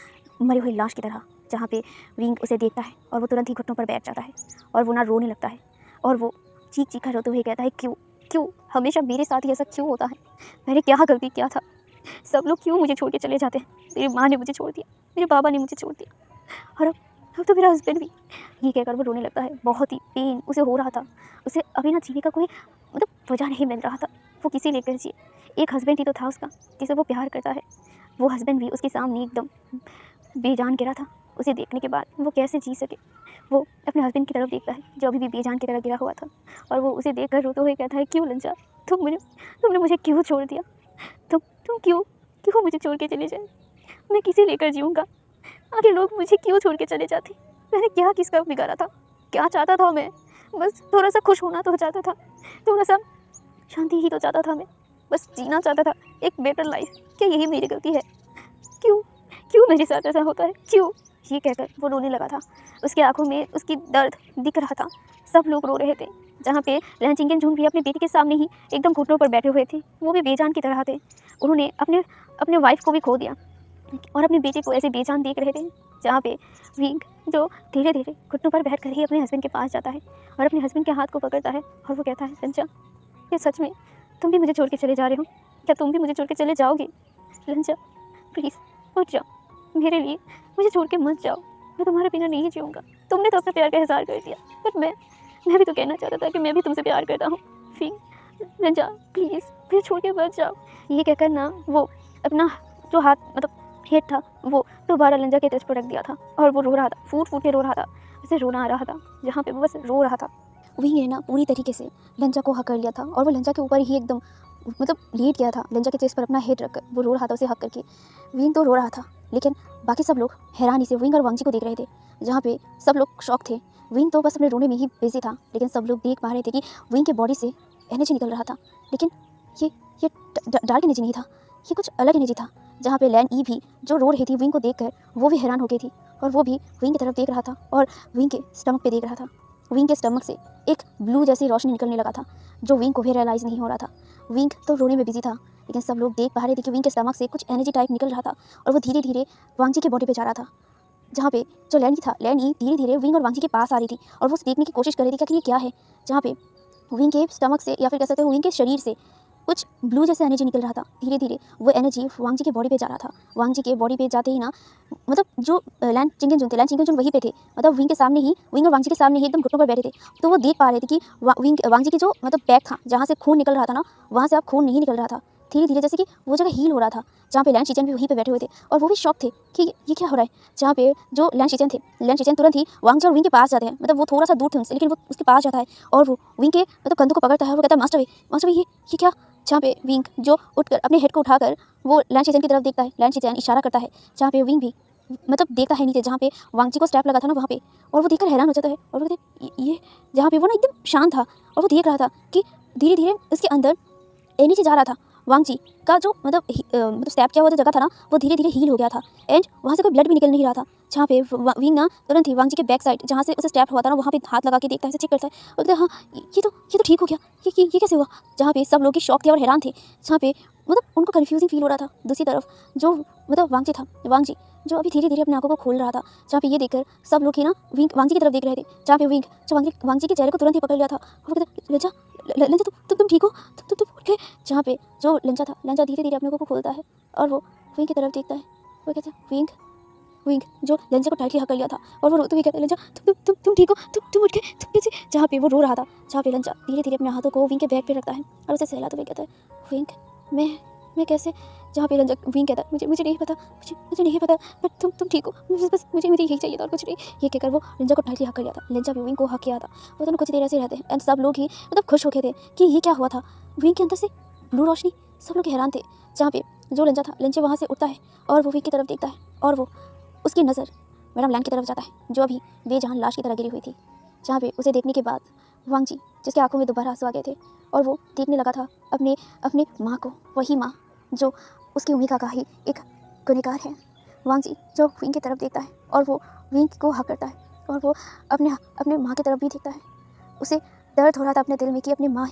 [SPEAKER 1] मरी हुई लाश की तरह। जहाँ पे विंग उसे देखता है और वो तुरंत ही घुटनों पर बैठ जाता है और वो ना रोने लगता है और वो चीख कर रोते हुए कहता है, क्यों क्यों हमेशा मेरे साथ ही ऐसा क्यों होता है? मैंने क्या गलती किया था? सब लोग क्यों मुझे छोड़ के चले जाते हैं? मेरी माँ ने मुझे छोड़ दिया, मेरे बाबा ने मुझे छोड़ दिया, और अब तो मेरा हस्बैंड भी। ये कहकर वो रोने लगता है। बहुत ही पेन उसे हो रहा था। उसे अभी ना जीने का कोई वजह नहीं मिल रहा था। वो किसी लेकर जिए। एक हस्बैंड ही तो था उसका, जिसे वो प्यार करता है। वो हस्बैंड भी उसके सामने एकदम बेजान गिरा था। उसे देखने के बाद वो कैसे जी सके? वो अपने हस्बैंड की तरफ देखता है, जो अभी भी बेजान की तरह गिरा हुआ था, और वो उसे देखकर रोते हुए कहता है, क्यों लंजा, तुमने मुझे क्यों छोड़ दिया? तुम क्यों मुझे छोड़ के चले जाए? मैं किसे लेकर जीऊँगा? आखिर लोग मुझे क्यों छोड़ के चले जाते? मैंने क्या किसका बिगाड़ा था? क्या चाहता था मैं? बस थोड़ा सा खुश होना तो चाहता था, थोड़ा सा शांति ही तो चाहता था मैं, बस जीना चाहता था एक बेटर लाइफ। क्या यही मेरी गलती है? क्यों क्यों मेरे साथ ऐसा होता है? क्यों? ये कहकर वो रोने लगा था। उसकी आंखों में उसकी दर्द दिख रहा था। सब लोग रो रहे थे। जहाँ पे लैन चिंगेनजून भी अपने बेटे के सामने ही एकदम घुटनों पर बैठे हुए थे। वो भी बेजान की तरह थे। उन्होंने अपने वाइफ को भी खो दिया और अपने बेटे को ऐसे बेजान देख रहे थे। जहाँ पे विंग जो धीरे धीरे घुटनों पर बैठ कर ही अपने हस्बैंड के पास जाता है और अपने हस्बैंड के हाथ को पकड़ता है और वो कहता है, लंजा, ये सच में तुम भी मुझे छोड़ के चले जा रहे हो? क्या तुम भी मुझे छोड़ के चले जाओगे? लंजा, प्लीज़ उठ जाओ, मेरे लिए मुझे छोड़ के मत जाओ। मैं तुम्हारे बिना नहीं जीऊँगा। तुमने तो अपने प्यार का इज़हार कर दिया, पर मैं भी तो कहना चाहता था कि मैं भी तुमसे प्यार करता हूँ। फिर लंजा, प्लीज़ मुझे छोड़ के मत जाओ। ये कहकर ना वो अपना जो हाथ हेड था वो दोबारा लंजा के चेस्ट पर रख दिया था और वो रो रहा था, फूट फूट के रो रहा था। उसे रोना आ रहा था, जहाँ पे वो बस रो रहा था। वही ने ना पूरी तरीके से लंजा को हक कर लिया था और वो लंजा के ऊपर ही एकदम लेट गया था, लंजा के चेस्ट पर अपना हेड रखकर वो रो रहा था उसे हक करके। विंग तो रो रहा था, लेकिन बाकी सब लोग हैरानी से विंग और वांगजी को देख रहे थे, जहाँ पे सब लोग शॉक थे। विंग तो बस अपने रोने में ही बिजी था, लेकिन सब लोग देख पा रहे थे कि विंग के बॉडी से एनर्जी निकल रहा था। लेकिन ये डार्क एनर्जी नहीं था, ये कुछ अलग एनर्जी था। जहाँ पे लैन ई भी जो रो रही थी विंग को देखकर, वो भी हैरान हो गई थी और वो भी विंग की तरफ देख रहा था और विंग के स्टमक पे देख रहा था। विंग के स्टमक से एक ब्लू जैसी रोशनी निकलने लगा था, जो विंग को भी रियलाइज़ नहीं हो रहा था। विंग तो रोने में बिजी था, लेकिन सब लोग देख पा रहे थे कि विंग के स्टमक से कुछ एनर्जी टाइप निकल रहा था और वो धीरे धीरे वांगजी के बॉडी पे जा रहा था। जहाँ पे जो लैन था, लैन ई धीरे धीरे विंग और वांगजी के पास आ रही थी और वो देखने की कोशिश कर रही थी कि ये क्या है। जहाँ पे विंग के स्टमक से, या फिर कह सकते हो विंग के शरीर से, कुछ ब्लू जैसा एनर्जी निकल रहा था। धीरे धीरे वो एनर्जी वांगजी के बॉडी पे जा रहा था। वांगजी के बॉडी पे जाते ही ना, जो लैन चिंगेनजून वहीं पे थे, विंग के सामने ही, विंग और वांगजी के सामने ही एकदम घुटनों पर बैठे थे। तो वो देख पा रहे थे कि वांगजी की जो बैक था, जहाँ से खून निकल रहा था ना, वहाँ से अब खून नहीं निकल रहा था। धीरे धीरे जैसे कि वो जगह हील हो रहा था, जहाँ पे लैन शिचेन भी वहीं पे बैठे हुए थे और वो भी शॉक थे कि ये क्या हो रहा है। जहाँ पे जो लैन शिचेन तुरंत ही वांगजी और विंग के पास जाते हैं। वो थोड़ा सा दूर थे उनसे, लेकिन वो उसके पास जाता है और वो विंग के कंधों को पकड़ता है और वो कहता है, मास्टर भाई ये क्या? जहाँ पे विंग जो उठकर अपने हेड को उठाकर वो लैन शिचेन की तरफ देखता है। लैन शिचेन इशारा करता है, जहाँ पे विंग भी देखता है नीचे, जहाँ पे वांगजी को स्टैप लगा था ना, वहाँ पे। और वो देखकर हैरान हो जाता है और वो कहते ये, जहाँ पे वो ना एकदम शांत था और वो देख रहा था कि धीरे धीरे उसके अंदर एनर्जी जा रहा था। वांगजी का जो स्टैप किया हुआ जो जगह था ना, वो धीरे धीरे हील हो गया था एंड वहाँ से कोई ब्लड भी निकल नहीं रहा था। जहाँ पे विंग ना तुरंत ही वांगजी के बैक साइड, जहाँ से उसे स्टैप हुआ था ना, वहाँ पे हाथ लगा के देखता है, चेक करता है और कहता है, हाँ ये तो ठीक हो गया, ये कैसे हुआ? जहाँ पे सब लोग शॉक थे और हैरान थे, जहाँ पे उनको कन्फ्यूजिंग फील हो रहा था। दूसरी तरफ जो वांगजी जो अभी धीरे धीरे अपनी आंखों को खोल रहा था, जहाँ पे ये देखकर सब लोग ही ना वांगजी की तरफ देख रहे थे। जहाँ पे विंग जो वांगजी के चेहरे को तुरंत ही पकड़ लिया था और वो कहता, लंजा तुम ठीक हो? तुम उठ गए? जहाँ पे जो लंजा धीरे धीरे अपने को खोलता है और वो विंग की तरफ देखता है। वो कहता है, विंग जो लंजा को टाइटली हक लिया था और वो रोते हुए कहता है, लंजा तुम ठीक हो? तुम उठ गए? तुम कैसे? जहाँ पे वो रो रहा था, जहाँ पे लंजा धीरे धीरे अपने हाथों को विंग के बैक पे रखता है और उसे सहलाते हुए कहता है, विंग मैं कैसे, जहाँ पे रंजक विंग कहता है मुझे नहीं पता, मुझे नहीं पता, बट तुम ठीक हो, बस मुझे यही चाहिए था और कुछ नहीं। ये कहकर वो रंजक को टाइटली हक कर लिया था। रंजक भी विंग को हक किया था। वो दोनों कुछ देर ऐसे रहते हैं एंड सब लोग ही मतलब खुश हो गए थे कि ये क्या हुआ था। विंग के अंदर से ब्लू रोशनी, सब लोग हैरान थे। जहाँ पे जो लंचा था, लंचे वहाँ से उठता है और वो विंग की तरफ देखता है और वो उसकी नज़र मैडम लैंड की तरफ जाता है जो अभी बेजान लाश की तरह गिरी हुई थी। जहाँ पे उसे देखने के बाद वांग जी, जिसके आंखों में दोबारा आंसू आ गए थे और वो देखने लगा था अपने अपने माँ को, वही माँ जो उसकी उम्मीद का ही एक गुनहगार है। वांग जी जो विंग की तरफ देखता है और वो विंग को हक करता है और वो अपने अपने माँ की तरफ भी देखता है। उसे दर्द हो रहा था अपने दिल में कि अपनी माँ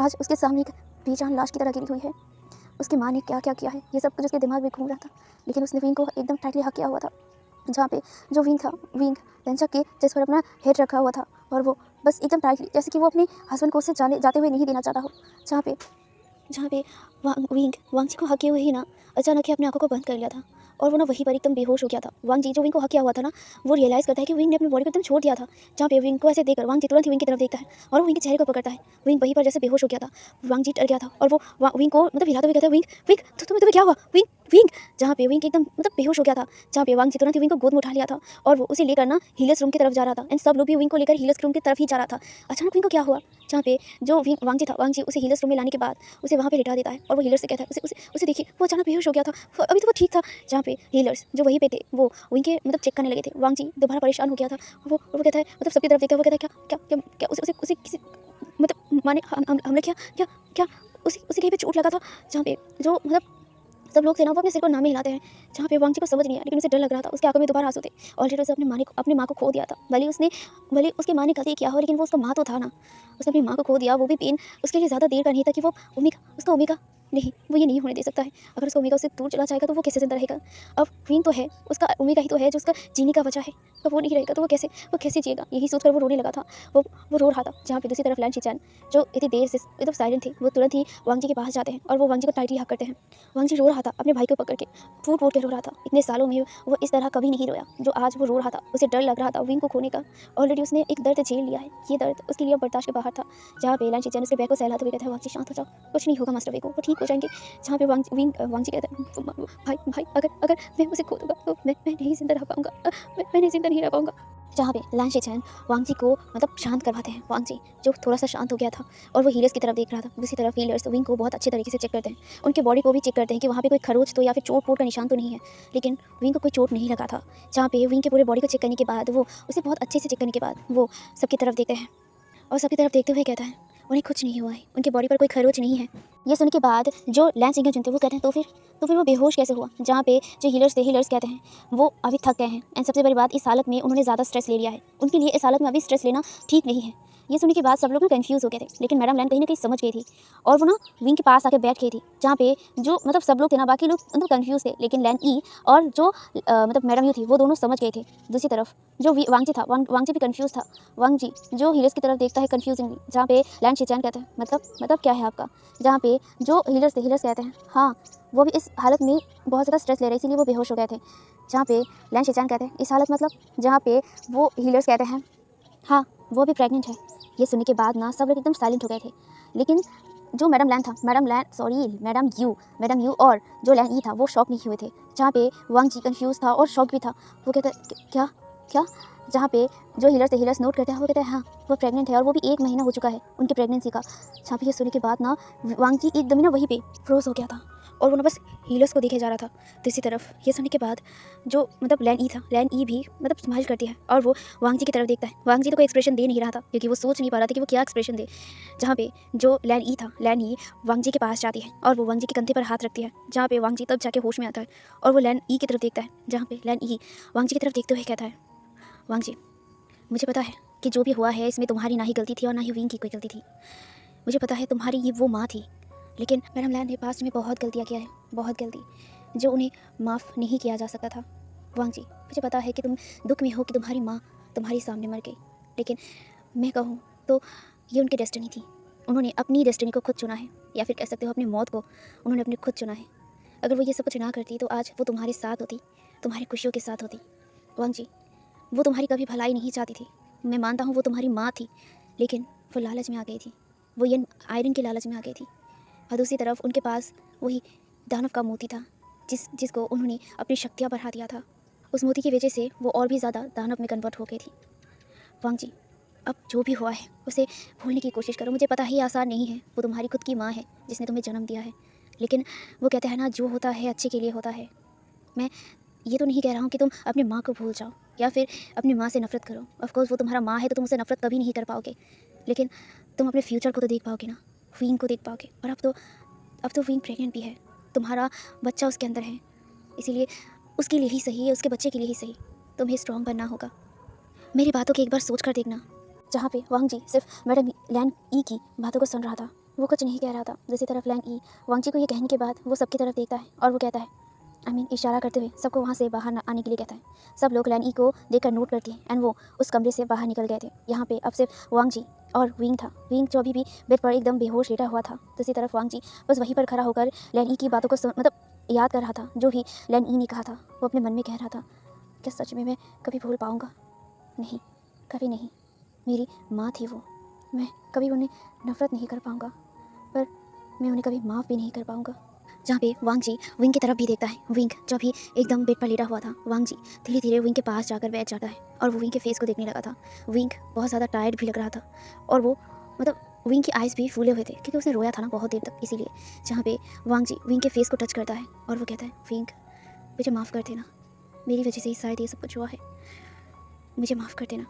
[SPEAKER 1] आज उसके सामने एक बेजान लाश की तरह गिरी हुई है। उसकी माँ ने क्या क्या किया है ये सब कुछ उसके दिमाग में घूम रहा था, लेकिन उसने विंग को एकदम टाइटली हक किया हुआ था। जहाँ पे जो विंग था, विंग लंचा के जिस पर अपना हेड रखा हुआ था और वो बस एकदम टाइटली, जैसे कि वो अपने हस्बैंड को उससे जाते हुए नहीं देना चाहता हो। जहाँ पे विंग वांग जी को हक किए हुए ही ना अचानक ही अपनी आंखों को बंद कर लिया था और वो ना वहीं पर एकदम बेहोश हो गया था। वांग जी जो विंग को हक किया हुआ था ना, वो रियलाइज़ करता है कि विंग ने अपनी बॉडी को एकदम छोड़ दिया था। जहाँ पे विंग को ऐसे देखकर वांग जी तुरंत ही विंग की तरफ देखता है और वो विंग के चेहरे को पकड़ता है। विंग वहीं पर जैसे बेहोश हो गया था, वांग जी डर गया था और वो विंग को मतलब हिलाते हुए कहता है, विंग विंग तुम्हें क्या हुआ, विंग विंग। जहाँ पे विंग एकदम मतलब बेहोश हो गया था। जहाँ पे वांग जी तुरंत ही विंग को गोद में उठा लिया था और वो उसे लेकर ना हीलर्स रूम की तरफ जा रहा था एंड सब लोग भी विंग को लेकर हीलर्स रूम की तरफ ही जा रहा था। अचानक विंग को क्या हुआ, जहाँ पे जो वांग जी था, वांग जी उसे हीलर्स रूम में लाने के बाद उसे वहाँ पे लिटा देता है और वो हीलर से कहता है, उसे देखिए वो अचानक बेहोश हो गया था, अभी तो वो ठीक था। जहाँ पे हीलर्स जो वहीं पे थे वो विंग के मतलब चेक करने लगे थे। वांग जी दोबारा परेशान हो गया था। वो कहता है मतलब सबकी तरफ देखता है, वो कहता है क्या क्या क्या क्या उसे किसी मतलब माने हमने क्या क्या क्या उसी कहीं पे चोट लगा था। जहाँ पे जो मतलब सब लोग थे ना वो अपने सिर को नामे हिलाते हैं। जहाँ पे वांग जी को समझ नहीं आया, लेकिन उसे डर लग रहा था। उसकी आंखों में दोबारा आंसू थे। ऑलरेडी उसे अपनी माँ को खो दिया था। भले उसकी माँ ने गलती किया हो, लेकिन वो उसका माँ तो था ना। उसने अपनी माँ को खो दिया, वो भी पेन उसके लिए ज़्यादा देर का नहीं था कि वो उसका ओमेगा नहीं, वो ये नहीं होने दे सकता है। अगर उसका ओमेगा उससे दूर चला जाएगा तो वो कैसे जिंदा रहेगा। अब विंग तो है, उसका ओमेगा ही तो है जो उसका जीने का वजह है। अब वो नहीं रहेगा तो वो कैसे जिएगा। यही सोचकर वो रोने लगा था। वो रो रहा था। जहाँ पे दूसरी तरफ लैंड शिचैन जो इतनी देर से एकदम साइलेंट थे, वो तुरंत ही वांग जी के पास जाते हैं और वो वांग जी को टाइटली हक करते हैं। वांग जी रो रहा था अपने भाई को पकड़ के, फूट फूट के रो रहा था। इतने सालों में वो इस तरह कभी नहीं रोया जो आज वो रो रहा था। उसे डर लग रहा था विंग को खोने का। ऑलरेडी उसने एक दर्द झेल लिया है, ये दर्द उसके लिए बर्दाश्त के बाहर था। जहाँ पे लैंड शिचैन उसके बैग को सहलाते हुए कहता है, वांग जी शांत हो जाओ, कुछ नहीं होगा मास्टर वेगो, वो ठीक हो जाएंगे। जहाँ पे वांग जी कहता है, भाई अगर मैं उसे खो दूंगा तो मैं नहीं जिंदा रह पाऊंगा, मैं नहीं जिंदा नहीं रह पाऊंगा। जहाँ पे लैंड शिचैन वांग जी को मतलब शांत करवाते हैं। वांग जी जो थोड़ा सा शांत हो गया था और वो हीलर्स की तरफ देख रहा था। दूसरी तरफ हीलर्स विंग को बहुत अच्छे तरीके से चेक करते हैं, उनके बॉडी को भी चेक करते हैं कि वहाँ पे कोई खरोच तो या फिर चोट का निशान तो नहीं है। लेकिन विंग को कोई चोट नहीं लगा था। जहाँ पे विंग के पूरे बॉडी को चेक करने के बाद वो उसे बहुत अच्छे से चेक करने के बाद वो सबकी तरफ देखते हैं और सबकी तरफ देखते हुए कहता है, उन्हें कुछ नहीं हुआ है, उनके बॉडी पर कोई खरोच नहीं है। ये सुनने के बाद जो लैंड सिंगर चुनते वो कहते हैं, तो फिर वो बेहोश कैसे हुआ। जहाँ पे जो हीलर्स कहते हैं वो अभी थक गए हैं एंड सबसे बड़ी बात, इस हालत में उन्होंने ज़्यादा स्ट्रेस ले लिया है। उनके लिए इस हालत में अभी स्ट्रेस लेना ठीक नहीं है। ये सुनने के बाद सब लोग ना कन्फ्यूज़ हो गए थे, लेकिन मैडम लैंड कहीं ना कहीं समझ गई थी और वो ना विंग के पास आके बैठ गई थी। जहाँ पे जो मतलब सब लोग थे ना, बाकी लोग मतलब कन्फ्यूज़ थे, लेकिन लैंड ई और जो मतलब मैडम यू थी वो दोनों समझ गए थे। दूसरी तरफ जो वांग जी था, वांग जी भी कन्फ्यूज़ था। वांग जी जो हीलर्स की तरफ देखता है कन्फ्यूजिंगली। जहाँ पे लैंड शिचैन कहते हैं, मतलब क्या है आपका। जहाँ पे जो हीलर्स कहते हैं, हाँ वो भी इस हालत में बहुत ज़्यादा स्ट्रेस ले रहे इसीलिए वो बेहोश हो गए थे। जहाँ पे लैंड शिचैन कहते हैं इस हालत मतलब, जहाँ पे वो हीलर्स कहते हैं हाँ वो भी प्रेग्नेंट है। ये सुनने के बाद ना सब लोग एकदम साइलेंट हो गए थे, लेकिन जो मैडम यू और जो लैंड ई था वो शॉक नहीं हुए थे। जहाँ पे वांग जी कन्फ्यूज़ था और शॉक भी था। वो कहता है क्या क्या। जहाँ पे जो हीलर्स नोट करते हैं वो कहते हैं हाँ वो प्रेग्नेंट है और वो भी 1 महीना हो चुका है उनकी प्रेगनेंसी का। जहाँ पे ये सुनने के बाद ना वांग जी एकदम ही ना वहीं पे फ्रोज हो गया था और वो ना बस हीलर्स को देखे जा रहा था। दूसरी तरफ ये सुनने के बाद जो मतलब लैंड ई भी मतलब स्माइल करती है और वो वांग जी की तरफ देखता है। वांग जी तो कोई एक्सप्रेशन दे नहीं रहा था क्योंकि वो सोच नहीं पा रहा था कि वो क्या एक्सप्रेशन दे। जहाँ पे जो लैंड ई वांग जी के पास जाती है और वो वांग जी के कंधे पर हाथ रखती है। जहाँ पे वांग जी तब जाके होश में आता है और वो लैंड ई की तरफ देखता है। जहाँ पे लैंड ई वांग जी की तरफ देखते हुए कहता है, वांग जी मुझे पता है कि जो भी हुआ है इसमें तुम्हारी ना ही गलती थी और ना ही विंग की कोई गलती थी। मुझे पता है तुम्हारी ये वो माँ थी, लेकिन मैडम लैंड ने पास्ट में बहुत गलतियाँ किया है, बहुत गलती जो उन्हें माफ़ नहीं किया जा सकता था। वांग जी मुझे पता है कि तुम दुख में हो कि तुम्हारी माँ तुम्हारे सामने मर गई, लेकिन मैं कहूँ तो ये उनकी डेस्टिनी थी। उन्होंने अपनी डेस्टिनी को खुद चुना है, या फिर कह सकते हो अपनी मौत को उन्होंने अपने खुद चुना है। अगर वो ये सब कुछ ना करती तो आज वो तुम्हारे साथ होती, तुम्हारी खुशियों के साथ होती। वांग जी वो तुम्हारी कभी भलाई नहीं चाहती थी। मैं मानता हूँ वो तुम्हारी माँ थी, लेकिन वो लालच में आ गई थी, वो ये आयरन के लालच में आ गई थी। और दूसरी तरफ उनके पास वही दानव का मोती था, जिसको उन्होंने अपनी शक्तियाँ बढ़ा दिया था। उस मोती की वजह से वो और भी ज़्यादा दानव में कन्वर्ट हो गई थी। वांग जी, अब जो भी हुआ है उसे भूलने की कोशिश करो। मुझे पता ही आसान नहीं है, वो तुम्हारी खुद की माँ है जिसने तुम्हें जन्म दिया है, लेकिन वो कहते हैं ना, जो होता है अच्छे के लिए होता है। मैं ये तो नहीं कह रहा हूँ कि तुम अपनी माँ को भूल जाओ या फिर अपनी माँ से नफरत करो। ऑफ कोर्स वो तुम्हारा माँ है तो तुम उससे नफरत कभी नहीं कर पाओगे, लेकिन तुम अपने फ्यूचर को तो देख पाओगे ना, वींग को देख पाओगे। और अब तो वींग प्रेग्नेंट भी है, तुम्हारा बच्चा उसके अंदर है, इसीलिए उसके लिए ही सही है, उसके बच्चे के लिए ही सही, तुम्हें स्ट्रॉन्ग बनना होगा। मेरी बातों की एक बार सोच कर देखना। जहाँ पे वांग जी सिर्फ मैडम लैन ई की बातों को सुन रहा था, वो कुछ नहीं कह रहा था। दूसरी तरफ लैन ई वांग जी को ये कहने के बाद वो सबकी तरफ देखता है और वो कहता है, इशारा करते हुए सबको वहाँ से बाहर आने के लिए कहता है। सब लोग लैन ई को देखकर नोट करते हैं एंड वो उस कमरे से बाहर निकल गए थे। यहाँ पे अब सिर्फ वांग जी और विंग था। विंग जो अभी भी बेड पर एकदम बेहोश लेटा हुआ था। दूसरी तरफ वांग जी बस वहीं पर खड़ा होकर लैन ई की बातों को याद कर रहा था, जो ही लैन ई ने कहा था। वो अपने मन में कह रहा था, क्या सच में मैं कभी भूल पाऊँगा? नहीं, कभी नहीं। मेरी माँ थी वो, मैं कभी उन्हें नफ़रत नहीं कर पाऊँगा, पर मैं उन्हें कभी माफ़ भी नहीं कर पाऊँगा। जहाँ पे वांग जी विंग की तरफ भी देखता है। विंग जो भी एकदम बेड पर लेटा हुआ था, वांग जी धीरे धीरे विंग के पास जाकर बैठ जाता है और वो विंग के फेस को देखने लगा था। विंग बहुत ज़्यादा टायर्ड भी लग रहा था और वो विंग की आइज़ भी फूले हुए थे क्योंकि उसने रोया था ना बहुत देर तक, इसीलिए। जहाँ पे वांग जी विंग के फेस को टच करता है और वो कहता है, विंग मुझे माफ़ कर देना, मेरी वजह से ही शायद ये सब कुछ हुआ है, मुझे माफ़ कर देना।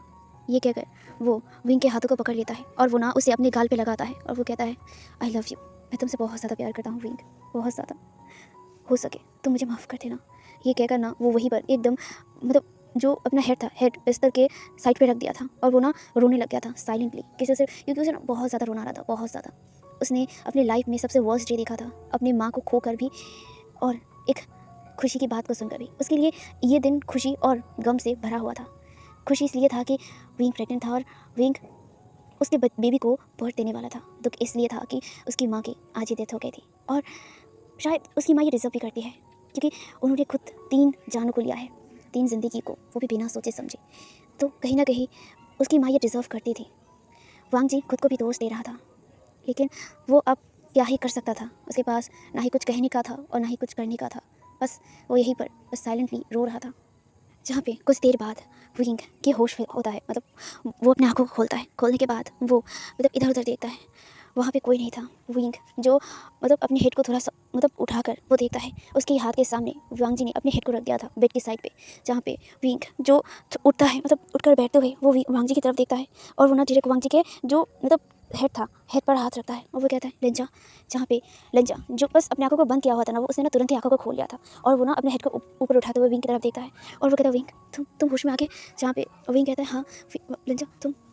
[SPEAKER 1] ये कहकर वो विंग के हाथों को पकड़ लेता है और वो ना उसे अपने गाल पे लगाता है और वो कहता है, आई लव यू, मैं तुमसे बहुत ज़्यादा प्यार करता हूँ विंग, बहुत ज़्यादा, हो सके तो मुझे माफ़ कर देना। ये कहकर ना वो वहीं पर एकदम जो अपना हेड बिस्तर के साइड पे रख दिया था और वो ना रोने लग गया था साइलेंटली, क्योंकि उसे ना बहुत ज़्यादा रोना आ रहा था, बहुत ज़्यादा। उसने अपनी लाइफ में सबसे वर्स्ट डे देखा था, अपनी माँ को खोकर भी और एक खुशी की बात को सुनकर भी। उसके लिए ये दिन खुशी और गम से भरा हुआ था। खुशी इसलिए था कि विंग प्रेग्नेंट था और विंग उसके बेबी को बर्थ देने वाला था। दुख इसलिए था कि उसकी माँ की आज ही डेथ हो गई थी और शायद उसकी माँ ये डिज़र्व भी करती है क्योंकि उन्होंने खुद 3 जानों को लिया है, 3 ज़िंदगी को, वो भी बिना सोचे समझे। तो कहीं ना कहीं उसकी माँ ये डिज़र्व करती थी। वांग जी खुद को भी दोष दे रहा था, लेकिन वो अब क्या ही कर सकता था। उसके पास ना ही कुछ कहने का था और ना ही कुछ करने का था। बस वो यहीं पर बस साइलेंटली रो रहा था। जहाँ पे कुछ देर बाद विंग के होश होता है, वो अपने आँखों को खोलता है। खोलने के बाद वो इधर उधर देखता है, वहाँ पे कोई नहीं था। विंग जो अपने हेड को थोड़ा सा उठाकर वो देखता है, उसके हाथ के सामने वांग जी ने अपने हेड को रख दिया था बेड की साइड पे। जहाँ पे विंग जो उठता है, उठकर बैठते हुए वो वांग जी की तरफ देखता है और वो ना डायरेक्ट वांग जी के जो हेड था, हेड पर हाथ रखता है और वो कहता है, लेंजा। जहाँ पे लेंजा जो बस अपने आँखों को बंद किया हुआ था ना, वो उसने ना तुरंत ही आँखों को खोल लिया था और वो ना अपने हेड को ऊपर उठाते हुए विंग की तरफ देखता है और वो कहता है, विंग तुम होश में आ गए? जहाँ पे विंग कहता है, हाँ लेंजा,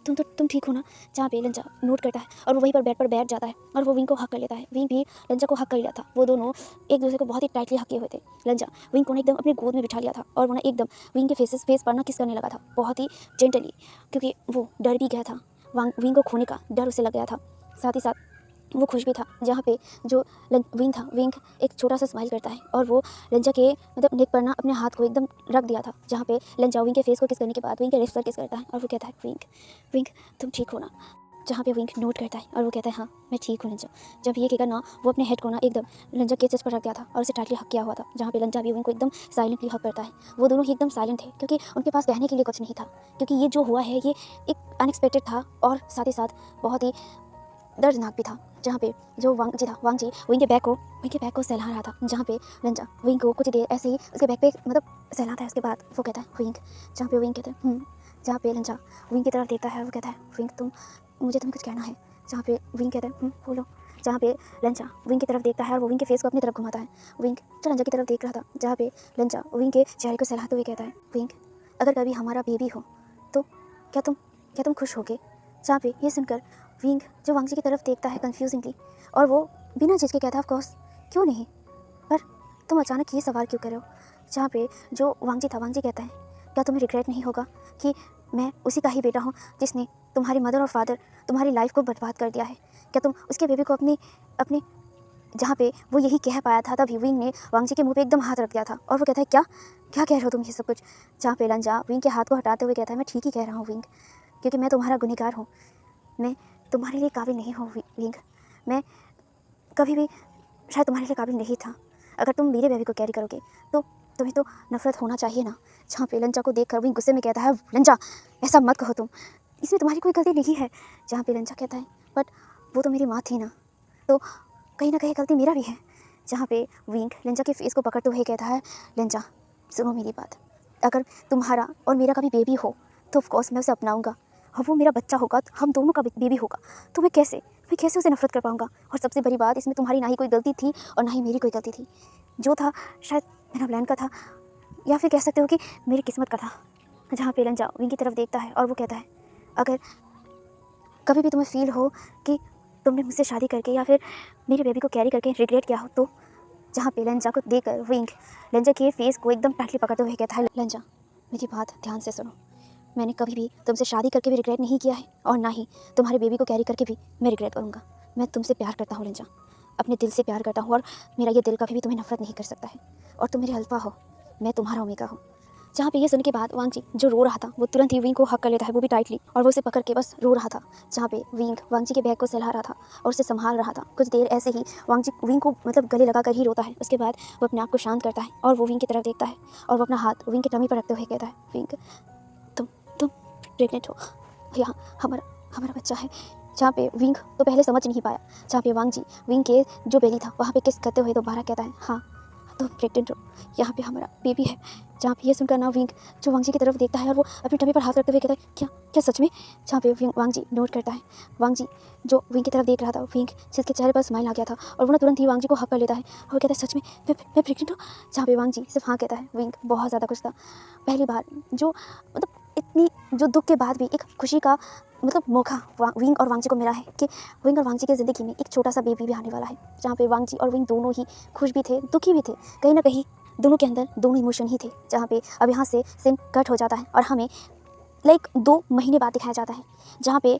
[SPEAKER 1] तुम ठीक हो ना? जहाँ पे लेंजा नोट करता है और वो वहीं पर बेड पर बैठ जाता है और वो विंग को हक कर लेता है। विंग भी लेंजा को हक कर लिया था। वो दोनों एक दूसरे को बहुत ही टाइटली हक किए हुए थे। लेंजा विंग को ना एकदम अपनी गोद में बिठा लिया था और वो ना एकदम विंग के फेस पर ना किस करने लगा था, बहुत ही जेंटली, क्योंकि वो डर भी गया था। विंग को खोने का डर उसे लग गया था, साथ ही साथ वो खुश भी था। जहाँ पे जो विंग था, विंग एक छोटा सा स्माइल करता है और वो लेंजा के नेक पर ना अपने हाथ को एकदम रख दिया था। जहाँ पे लेंजा विंग के फेस को किस करने के बाद विंग के लिप्स पर किस करता है और वो कहता है, विंग तुम ठीक हो ना? जहाँ पे विंग नोट करता है और वो कहता है, हाँ मैं ठीक हूँ लेंजा। जब ये कहकर ना वो अपने हेड को ना एकदम लेंजा के चेस्ट पर रख दिया था और उसे टाइटली हक किया हुआ था। जहाँ पे लेंजा भी विंग को एकदम साइलेंटली हक करता है। वो दोनों ही एकदम साइलेंट थे क्योंकि उनके पास कहने के लिए कुछ नहीं था, क्योंकि ये जो हुआ है ये एक अनएक्सपेक्टेड था और साथ ही साथ बहुत ही दर्दनाक भी था। जहाँ पे जो वांग जी विंग के बैग को सहला रहा था। जहाँ पे लेंजा विंग को कुछ देर ऐसे ही उसके बैग पे सहलाता है। उसके बाद वो कहता है, विंग। जहाँ पे विंग कहता है जहाँ पे लेंजा विंग की तरफ देखता है, वो कहता है, विंग मुझे तुम्हें कुछ कहना है? जहाँ पे विंग कहता है, बोलो। जहाँ पे लेंजा विंग की तरफ देखता है और वो विंग के फेस को अपनी तरफ घुमाता है। विंग जो लेंजा की तरफ देख रहा था, जहाँ पे लेंजा विंग के चेहरे को सहलाते हुए कहता है, विंग अगर कभी हमारा बेबी हो तो क्या तुम खुश होगे? जहाँ पे ये सुनकर विंग जो वांग जी की तरफ देखता है कन्फ्यूजिंगली और वो बिना झिझके कहता है, ऑफ कोर्स, क्यों नहीं, पर तुम अचानक ये सवाल क्यों कर रहे हो? जहाँ पे जो वांग जी कहता है, क्या तुम्हें रिग्रेट नहीं होगा कि मैं उसी का ही बेटा हूँ जिसने तुम्हारी मदर और फादर तुम्हारी लाइफ को बर्बाद कर दिया है? क्या तुम उसके बेबी को अपनी जहाँ पे वो यही कह पाया था, तभी विंग ने वांग जी के मुँह पे एकदम हाथ रख दिया था और वो कहता है, क्या कह रहे हो तुम ये सब कुछ? जहाँ पे लेंजा विंग के हाथ को हटाते हुए कहता है, मैं ठीक ही कह रहा हूँ विंग, क्योंकि मैं तुम्हारा गुनहगार हूँ। मैं तुम्हारे लिए काबिल नहीं हूँ विंग, मैं कभी भी शायद तुम्हारे लिए काबिल नहीं था, अगर तुम मेरे बेबी को कैरी करोगे तो तुम्हें तो नफरत होना चाहिए ना। जहाँ पे लंचा को देख कर विंग गुस्से में कहता है, लंचा ऐसा मत कहो तुम, इसमें तुम्हारी कोई गलती नहीं है। जहाँ पे लंचा कहता है, बट वो तो मेरी माँ थी ना, तो कहीं ना कहीं गलती मेरा भी है। जहाँ पे विंग लंचा के फेस को पकड़ते हुए कहता है, लंचा सुनो मेरी बात, अगर तुम्हारा और मेरा कभी बेबी हो तो ऑफकोर्स मैं उसे अपनाऊंगा, और वो मेरा बच्चा होगा, हम दोनों का बेबी होगा, तो मैं कैसे उसे नफरत कर पाऊंगा। और सबसे बड़ी बात, इसमें तुम्हारी ना ही कोई गलती थी और ना ही मेरी कोई गलती थी। जो था शायद मेरा प्लान का था, या फिर कह सकते हो कि मेरी किस्मत का था। जहाँ पे लंचा विंग की तरफ देखता है और वो कहता है, अगर कभी भी तुम्हें फील हो कि तुमने मुझसे शादी करके या फिर मेरे बेबी को कैरी करके रिग्रेट किया हो, तो जहाँ पे लंचा को देखकर विंग लंचा के फेस को एकदम टाइटली पकड़ते हुए कहता है, लंचा मेरी बात ध्यान से सुनो, मैंने कभी भी तुमसे शादी करके भी रिग्रेट नहीं किया है, और ना ही तुम्हारे बेबी को कैरी करके भी मैं रिग्रेट करूँगा। मैं तुमसे प्यार करता हूँ लंचा, अपने दिल से प्यार करता हूँ, और मेरा ये दिल कभी भी तुम्हें नफरत नहीं कर सकता है। और तुम मेरे अल्फा हो, मैं तुम्हारा ओमेगा हूँ। जहाँ पे ये सुनने के बाद वांग जी जो रो रहा था वो तुरंत ही विंग को हक कर लेता है, वो भी टाइटली, और वो उसे पकड़ के बस रो रहा था। जहाँ पे विंग वांग जी के बैग को सहला रहा था और उसे संभाल रहा था। कुछ देर ऐसे ही वांग जी विंग को मतलब गले लगा कर ही रोता है। उसके बाद वो अपने आप को शांत करता है और वो विंग की तरफ देखता है और वो अपना हाथ विंग के टमी पर रखते हुए कहता है, विंग तुम प्रेग्नेंट हो, यहाँ हमारा बच्चा है। जहाँ पे विंग तो पहले समझ नहीं पाया। जहाँ पे वांग जी विंग के जो बेली था वहाँ पे किस करते हुए दोबारा कहता है, हाँ तुम प्रेग्नेंट हो, यहाँ पे हमारा बेबी है। जहाँ पे ये सुनकर ना विंग जो वांग जी की तरफ देखता है और वो अपनी टमी पर हाथ रखते हुए कहता है, क्या क्या सच में। जहाँ पे वांग जी नोट करता है, वांग जी जो विंग की तरफ देख रहा था, विंग जिसके चेहरे पर स्माइल आ गया था, और वो ना तुरंत ही वांग जी को हक कर लेता है और कहता है, सच में मैं प्रेग्नेंट हूँ। जहाँ पे वांग जी सिर्फ हाँ कहता है। विंग बहुत ज़्यादा खुश था, पहली बार जो मतलब इतनी जो दुख के बाद भी एक खुशी का मतलब मौका विंग और वांग जी को मिला है कि विंग और वांग जी की ज़िंदगी में एक छोटा सा बेबी भी आने वाला है। जहाँ पे वांग जी और विंग दोनों ही खुश भी थे, दुखी भी थे, कहीं ना कहीं दोनों के अंदर दोनों इमोशन ही थे। जहाँ पे अब यहाँ से सीन कट हो जाता है और हमें लाइक 2 महीने बाद दिखाया जाता है, जहाँ पे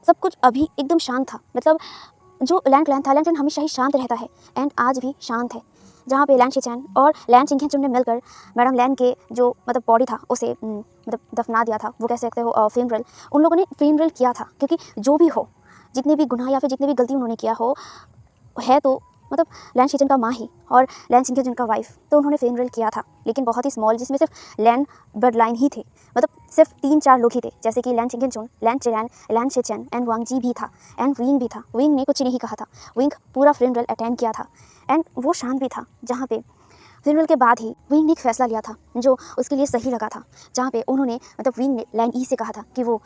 [SPEAKER 1] सब कुछ अभी एकदम शांत था। मतलब जो लैंड क्लैन था, लैंड क्लैन हमेशा ही शांत रहता है एंड आज भी शांत है। जहाँ पे लैंड शिचैन और लैंड चिंगहेचुन ने मिलकर मैडम लैंड के जो मतलब बॉडी था उसे मतलब दफना दिया था, वो कह सकते हो फ्यूनरल। उन लोगों ने फ्यूनरल किया था, क्योंकि जो भी हो, जितने भी गुनाह या फिर जितने भी गलती उन्होंने किया हो है तो मतलब लैंड शिचन का माँ ही और लैंड चिंगहेचुन का वाइफ, तो उन्होंने फ्यूनरल किया था, लेकिन बहुत ही स्मॉल, जिसमें सिर्फ लैंड ब्लड लाइन ही थे। मतलब सिर्फ 3-4 लोग ही थे, जैसे कि land चिंगहेचुन, land चिरैन, land शिचैन and Wang जी भी था एंड विंग भी था। विंग ने कुछ नहीं कहा था, विंग पूरा फ्यूनरल अटेंड किया था एंड वो शांत भी था। जहाँ पे फ्यूनरल के बाद ही विंग ने एक फैसला लिया था जो उसके लिए सही लगा था। जहाँ पे उन्होंने मतलब विंग ने लैंड ई से कहा था कि वो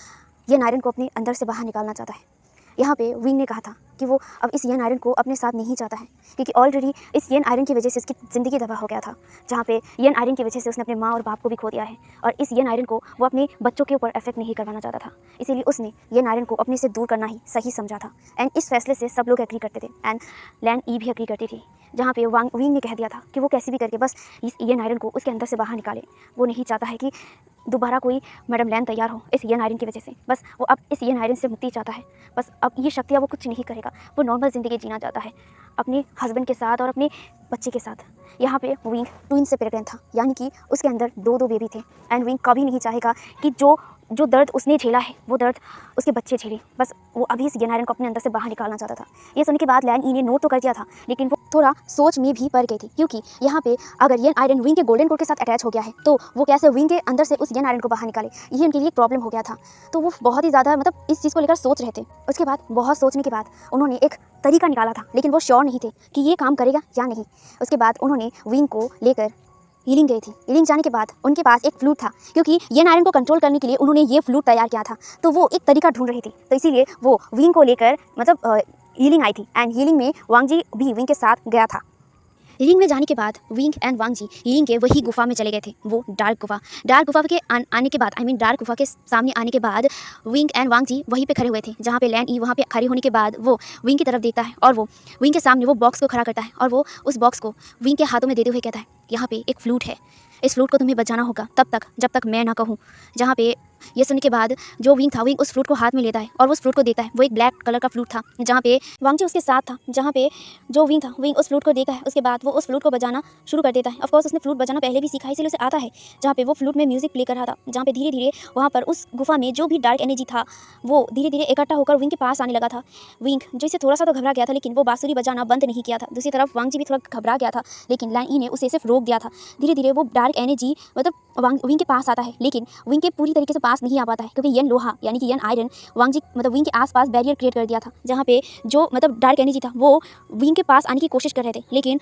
[SPEAKER 1] ये नायरन को अपने अंदर से बाहर निकालना चाहता है। यहाँ पे विंग ने कहा था कि वो अब इस येन आयरन को अपने साथ नहीं चाहता है, क्योंकि ऑलरेडी इस येन आयरन की वजह से इसकी ज़िंदगी तबाह हो गया था। जहाँ पे येन आयरन की वजह से उसने अपने माँ और बाप को भी खो दिया है, और इस येन आयरन को वो अपने बच्चों के ऊपर इफेक्ट नहीं करवाना चाहता था। इसीलिए उसने येन आयरन को अपने से दूर करना ही सही समझा था एंड इस फैसले से सब लोग एग्री करते थे एंड लैंड ई भी एग्री करती थी। जहाँ पे विंग ने कह दिया था कि वो कैसे भी करके बस इस येन आयरन को उसके अंदर से बाहर निकाले। वो नहीं चाहता है कि दोबारा कोई मैडम लैंड तैयार हो इस येन आयरन की वजह से। बस वो अब इस येन आयरन से मुक्ति चाहता है। बस अब ये शक्तियाँ वो कुछ नहीं करेगा, वो नॉर्मल ज़िंदगी जीना चाहता है अपने हस्बैंड के साथ और अपने बच्चे के साथ। यहाँ पे विंग ट्विन से प्रेग्नेंट था, यानी कि उसके अंदर 2 बेबी थे एंड विंग कभी नहीं चाहेगा कि जो दर्द उसने झेला है वो दर्द उसके बच्चे झेले। बस वो अभी इस येन आयरन को अपने अंदर से बाहर निकालना चाहता था। ये सुनने के बाद लैंड ई ने नोट तो कर दिया था, लेकिन वो थोड़ा सोच में भी पड़ गई थी, क्योंकि यहाँ पे अगर येन आयरन विंग के गोल्डन कोड के साथ अटैच हो गया है तो वो कैसे विंग के अंदर से उस येन आयरन को बाहर निकाले, ये उनके लिए प्रॉब्लम हो गया था। तो वो बहुत ही ज़्यादा मतलब इस चीज़ को लेकर सोच रहे थे। उसके बाद बहुत सोचने के बाद उन्होंने एक तरीका निकाला था, लेकिन वो श्योर नहीं थे कि ये काम करेगा या नहीं। उसके बाद उन्होंने विंग को लेकर हीलिंग गई थी। हीलिंग जाने के बाद उनके पास एक फ्लूट था, क्योंकि येन आयरन को कंट्रोल करने के लिए उन्होंने ये फ्लूट तैयार किया था, तो वो एक तरीका ढूंढ रही थी। तो इसीलिए वो विंग को लेकर मतलब हीलिंग आई थी एंड हीलिंग में वांग जी भी विंग के साथ गया था। हीलिंग में जाने के बाद Wing and Wang ji healing के वही गुफा में चले गए थे, वो डार्क गुफा के आने के बाद डार्क गुफा के सामने आने के बाद विंग एंड वांग जी वहीं पे खड़े हुए थे। जहाँ पे लैंड ई वहाँ पे खड़े होने के बाद वो विंग की तरफ देखता है और वो विंग के सामने वो बॉक्स को खड़ा करता है और वो उस बॉक्स को विंग के हाथों में देते हुए कहता है, यहाँ पे एक फ्लूट है इस फ्लूट को तुम्हें बजाना होगा तब तक जब तक मैं ना कहूँ। जहाँ पे ये सुनने के बाद जो विंग था, विंग उस फ्लूट को हाथ में लेता है और उस फ्लूट को देता है। वो एक ब्लैक कलर का फ्लूट था, जहाँ पे वांग जी उसके साथ था। जहाँ पे जो विंग था, विंग उस फ्लूट को देखता है, उसके बाद वो उस फ्लूट को बजाना शुरू कर देता है। ऑफकोर्स उसने फ्लूट बजाना पहले भी सीखा है, इसलिए उसे आता है। जहाँ पे वो फ्लूट में म्यूजिक प्ले कर रहा था, जहाँ पे धीरे धीरे वहाँ पर उस गुफा में जो भी डार्क एनर्जी था वो धीरे धीरे इकट्ठा होकर विंग के पास आने लगा था। विंग जो इसे थोड़ा सा तो घबरा गया था, लेकिन वो बांसुरी बजाना बंद नहीं किया था। दूसरी तरफ वांग जी भी थोड़ा घबरा गया था, लेकिन लैन ई ने उसे सिर्फ रोक दिया था। धीरे धीरे वो डार्क एनर्जी विंग के पास आता है, लेकिन विंग के पूरी तरीके से पास नहीं आ पाता है, क्योंकि यन लोहा यानी कि यन आयरन वांग जी विंग के आसपास बैरियर क्रिएट कर दिया था। जहाँ पे जो डार्क एनर्जी था वो विंग के पास आने की कोशिश कर रहे थे, लेकिन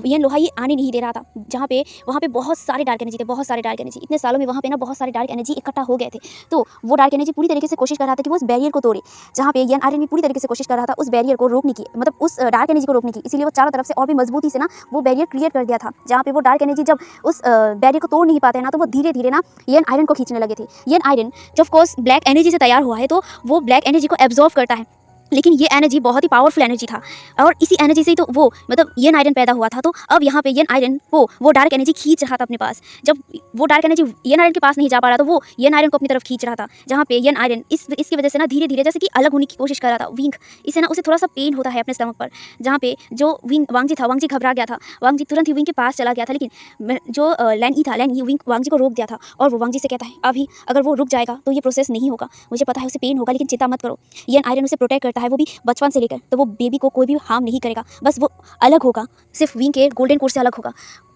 [SPEAKER 1] यन लोहा ये आने नहीं दे रहा था। जहाँ पे वहाँ पे बहुत सारे डार्क एनर्जी थे, बहुत सारे डार्क एनर्जी। इतने सालों में वहाँ पे ना बहुत सारे डार्क एनर्जी इकट्ठा हो गए थे, तो वो डार्क एनर्जी पूरी तरीके से कोशिश कर रहा था कि वो उस बैरियर को तोड़े। जहाँ पे यन आयरन भी पूरी तरीके से कोशिश कर रहा था उस बैरियर को रोकने की, उस डार्क एनर्जी को रोकने की। इसीलिए वो चारों तरफ से और भी मजबूती से ना वो बैरियर क्रिएट कर दिया था। जहाँ पे वो डार्क एनर्जी जब उस बैरियर को तोड़ नहीं पाते ना, तो वो धीरे धीरे ना यन आयरन को खींचने लगे थे। यन आयरन जो ऑफ कोर्स ब्लैक एनर्जी से तैयार हुआ है, तो वो ब्लैक एनर्जी को एब्जॉर्व करता है, लेकिन ये एनर्जी बहुत ही पावरफुल एनर्जी था और इसी एनर्जी से ही तो वो यन आयरन पैदा हुआ था। तो अब यहाँ पे यन आयरन को वो डार्क एनर्जी खींच रहा था अपने पास। जब वो डार्क एनर्जी यन आयरन के पास नहीं जा पा रहा, तो वो यन आयरन को अपनी तरफ खींच रहा था। जहाँ पे यन आयरन इसकी वजह से ना धीरे धीरे जैसे कि अलग होने की कोशिश कर रहा था। विंग इसे ना उसे थोड़ा सा पेन होता है अपने स्टमक पर। जहाँ पे जो वांग जी था, वांग जी घबरा गया था। वांग जी तुरंत ही विंग के पास चला गया था, लेकिन जो लैन ई था, लैन ई वांग जी को रोक दिया था और वो वांग जी से कहता है अभी अगर वो रुक जाएगा तो ये प्रोसेस नहीं होगा। मुझे पता है उसे पेन होगा, लेकिन चिंता मत करो। यन आयरन उसे प्रोटेक्ट करता है, वो भी बचपन से लेकर, तो वो बेबी को कोई भी हार्म नहीं करेगा। बस वो अलग होगा, सिर्फ विंग के गोल्डन कोर से अलग होगा।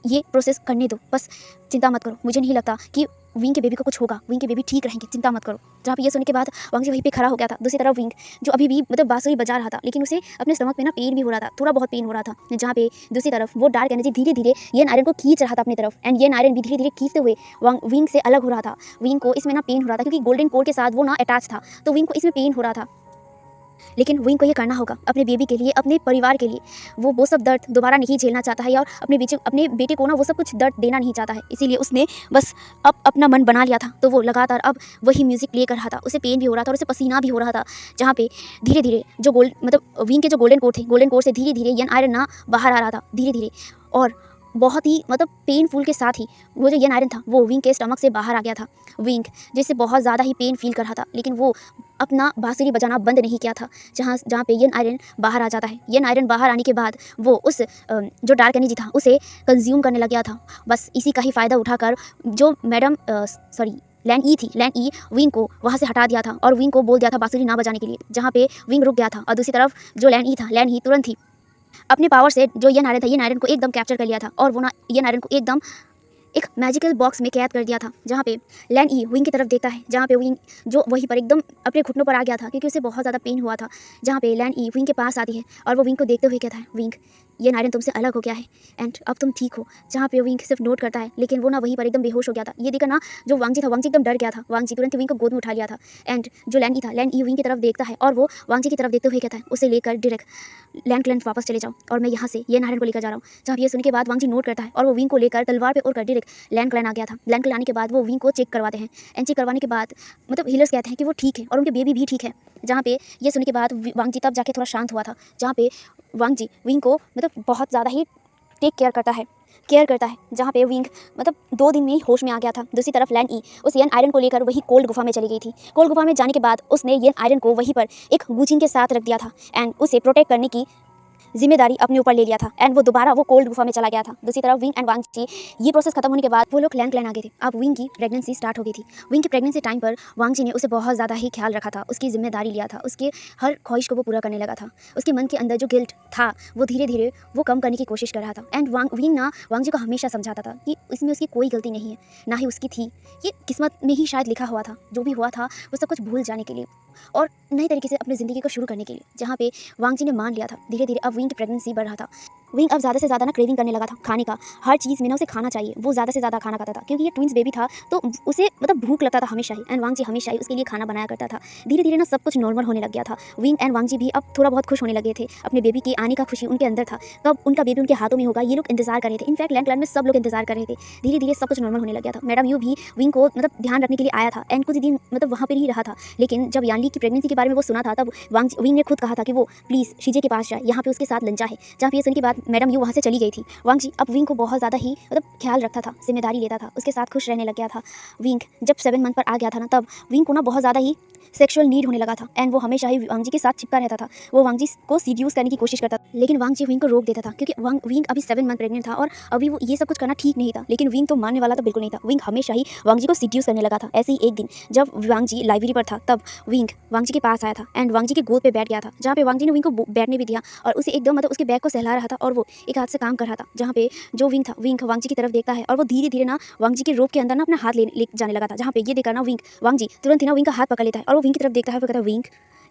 [SPEAKER 1] ये प्रोसेस करने दो, बस चिंता मत करो। मुझे नहीं लगता कि विंग के बेबी को कुछ होगा, विंग के बेबी ठीक रहेंगे, चिंता मत करो। जहाँ पे ये सुनने के बाद वांग जी वहीं पे खड़ा हो गया था। दूसरी तरफ विंग जो अभी भी बांसुरी बजा रहा था, लेकिन उसे अपने स्टमक में ना पेन भी हो रहा था, थोड़ा बहुत पेन हो रहा था। जहाँ पे दूसरी तरफ वो डार्क एनर्जी धीरे धीरे यन आयरन को खींच रहा था अपनी तरफ, एंड यन आयरन भी धीरे धीरे खींचते हुए विंग से अलग हो रहा था। विंग को इसमें ना पेन हो रहा था, क्योंकि गोल्डन कोर के साथ वो ना अटैच था, तो विंग को इसमें पेन हो रहा था। लेकिन विंग को ये करना होगा अपने बेबी के लिए, अपने परिवार के लिए। वो सब दर्द दोबारा नहीं झेलना चाहता है और अपने बेटे को ना वो सब कुछ दर्द देना नहीं चाहता है। इसीलिए उसने बस अब अपना मन बना लिया था, तो वो लगातार अब वही म्यूजिक प्ले कर रहा था। उसे पेन भी हो रहा था और उसे पसीना भी हो रहा था। जहाँ पे धीरे धीरे जो विंग के जो गोल्डन कोर थे, गोल्डन कोर से धीरे धीरे यन आयरन ना बाहर आ रहा था धीरे धीरे, और बहुत ही पेनफुल के साथ ही वो जो यन आयरन था वो विंग के स्टमक से बाहर आ गया था। विंग जिससे बहुत ज़्यादा ही पेन फील कर रहा था, लेकिन वो अपना बांसुरी बजाना बंद नहीं किया था। जहाँ पे यन आयरन बाहर आ जाता है, यन आयरन बाहर आने के बाद वो उस जो डार्क एनर्जी था उसे कंज्यूम करने लग गया था। बस इसी का ही फ़ायदा उठाकर जो लैन ई थी, लैन ई विंग को वहाँ से हटा दिया था और विंग को बोल दिया था बांसुरी ना बजाने के लिए। जहाँ पे विंग रुक गया था और दूसरी तरफ जो लैन ई था, लैन ई तुरंत ही अपने पावर से जो यन आयरन था, यन आयरन को एकदम कैप्चर कर लिया था और वो ना यन आयरन को एकदम एक मैजिकल बॉक्स में कैद कर दिया था। जहाँ पे लैन ई विंग की तरफ देखता है, जहाँ पे विंग जो वहीं पर एकदम अपने घुटनों पर आ गया था, क्योंकि उसे बहुत ज़्यादा पेन हुआ था। जहाँ पे लैन ई विंग के पास आती है और वो विंग को देखते हुए कहता है विंग ये आयरन तुमसे अलग हो गया है एंड अब तुम ठीक हो। जहाँ पे विंग सिर्फ नोट करता है, लेकिन वो ना वहीं पर एकदम बेहोश हो गया था। ये देखकर ना जो वांग जी था, वांग जी एकदम डर गया था। वांग जी तुरंत विंग को गोद में उठा लिया था एंड जो लैन ई था, लैन ई विंग की तरफ देखता है और वो वांग जी की तरफ देखते हुए कहता है उसे लेकर डायरेक्ट लैंड क्लैन वापस चले जाओ और मैं यहाँ से ये आयरन को लेकर जा रहा हूँ। जहाँ ये सुनने के बाद वांग जी नोट करता है और वो विंग को लेकर तलवार पे उड़कर डायरेक्ट लैंड क्लैन आ गया था। लैंड क्लैन आने के बाद वो विंग को चेक करवाते हैं एंड चेक करवाने के बाद हीलर्स कहते हैं कि वो ठीक है और उनके बेबी भी ठीक है। जहाँ पे ये सुनने के बाद वांग जी तब जाके थोड़ा शांत हुआ था। जहाँ पे वांग जी विंग को बहुत ज़्यादा ही टेक केयर करता है। जहाँ पे विंग 2 दिन में ही होश में आ गया था। दूसरी तरफ लैन ई उस यन आयरन को लेकर वही कोल्ड गुफा में चली गई थी। कोल्ड गुफा में जाने के बाद उसने यन आयरन को वहीं पर एक गुचिन के साथ रख दिया था एंड उसे प्रोटेक्ट करने की जिम्मेदारी अपने ऊपर ले लिया था एंड वो दोबारा वो कोल्ड गुफा में चला गया था। दूसरी तरफ विंग एंड वांग जी ये प्रोसेस खत्म होने के बाद वो लोग लैंड क्लैन आ गए थे। अब विंग की प्रेगनेंसी स्टार्ट हो गई थी। विंग की प्रेगनेंसी टाइम पर वांग जी ने उसे बहुत ज़्यादा ही ख्याल रखा था, उसकी जिम्मेदारी लिया था, उसके हर ख्वाहिश को वो पूरा करने लगा था। उसके मन के अंदर जो गिल्ट था वो धीरे धीरे वो कम करने की कोशिश कर रहा था एंड विंग ना वांग जी को हमेशा समझाता था कि इसमें उसकी कोई गलती नहीं है, ना ही उसकी थी। ये किस्मत में ही शायद लिखा हुआ था, जो भी हुआ था वो सब कुछ भूल जाने के लिए और नए तरीके से अपनी ज़िंदगी को शुरू करने के लिए। जहाँ पे वांग जी ने मान लिया था। धीरे धीरे अब विंग की प्रेगनेंसी बढ़ रहा था। विंग अब ज़्यादा से ज़्यादा ना क्रेविंग करने लगा था खाने का। हर चीज़ में ना उसे खाना चाहिए, वो ज़्यादा से ज़्यादा खाना खाता था क्योंकि ये ट्विंस बेबी था, तो उसे भूख लगता था हमेशा ही एंड वांग जी हमेशा ही उसके लिए खाना बनाया करता था। धीरे धीरे ना सब कुछ नॉर्मल होने लग गया था। विंग एंड वांग जी भी अब थोड़ा बहुत खुश होने लगे थे। अपने बेबी के आने का खुशी उनके अंदर था। कब उनका बेबी उनके हाथों में होगा ये लोग इंतजार कर रहे थे। इनफैक्ट लैंड क्लैन में सब लोग इंतजार कर रहे थे। धीरे धीरे सब कुछ नॉर्मल होने लग गया था। मैडम यू भी विंग को ध्यान रखने के लिए आया था एंड कुछ दिन वहाँ पर ही रहा था। लेकिन जब यानली की प्रेगनेंसी के बारे में वो सुना था, तब विंग ने खुद कहा था कि वो प्लीज़ शीजे के पास जाए, यहाँ पे उसके साथ लंचा है। जहाँ पे ये सुन के बाद मैडम यू वहाँ से चली गई थी। वांग जी अब विंग को बहुत ज़्यादा ही मतलब ख्याल रखता था, जिम्मेदारी लेता था, उसके साथ खुश रहने लग गया था। विंग जब 7 मंथ पर आ गया था ना, तब विंग को ना बहुत ज़्यादा ही सेक्सुअल नीड होने लगा था एंड वो हमेशा ही वांग जी के साथ चिपका रहता था। वो वांग जी को सीड्यूस करने की कोशिश करता था, लेकिन वांग जी विंग को रोक देता था क्योंकि विंग अभी 7 मंथ प्रेग्नेंट था और अभी वो ये सब कुछ करना ठीक नहीं था। लेकिन विंग तो मानने वाला तो बिल्कुल नहीं था। विंग हमेशा ही वांग जी को सीड्यूस करने लगा था। ऐसे ही एक दिन जब वांग जी लाइब्रेरी पर था, तब विंग वांग जी के पास आया था एंड वांग जी के गोद पे बैठ गया था, जहाँ पे वांग जी ने विंग को बैठने भी दिया और उसे एकदम मतलब उसके बैग को सहला रहा था और वो एक हाथ से काम कर रहा था। जहाँ पे जो विंग था, विंग वांग जी की तरफ देखता है और वो धीरे धीरे ना वांग जी के रोप के अंदर ना अपना हाथ ले जाने लगा था। जहाँ पे ये देखा ना वांग जी तुरंत ही ना विंग का हाथ पकड़ लेता है और वो विंग की तरफ देखता है। वो कहता है विंग,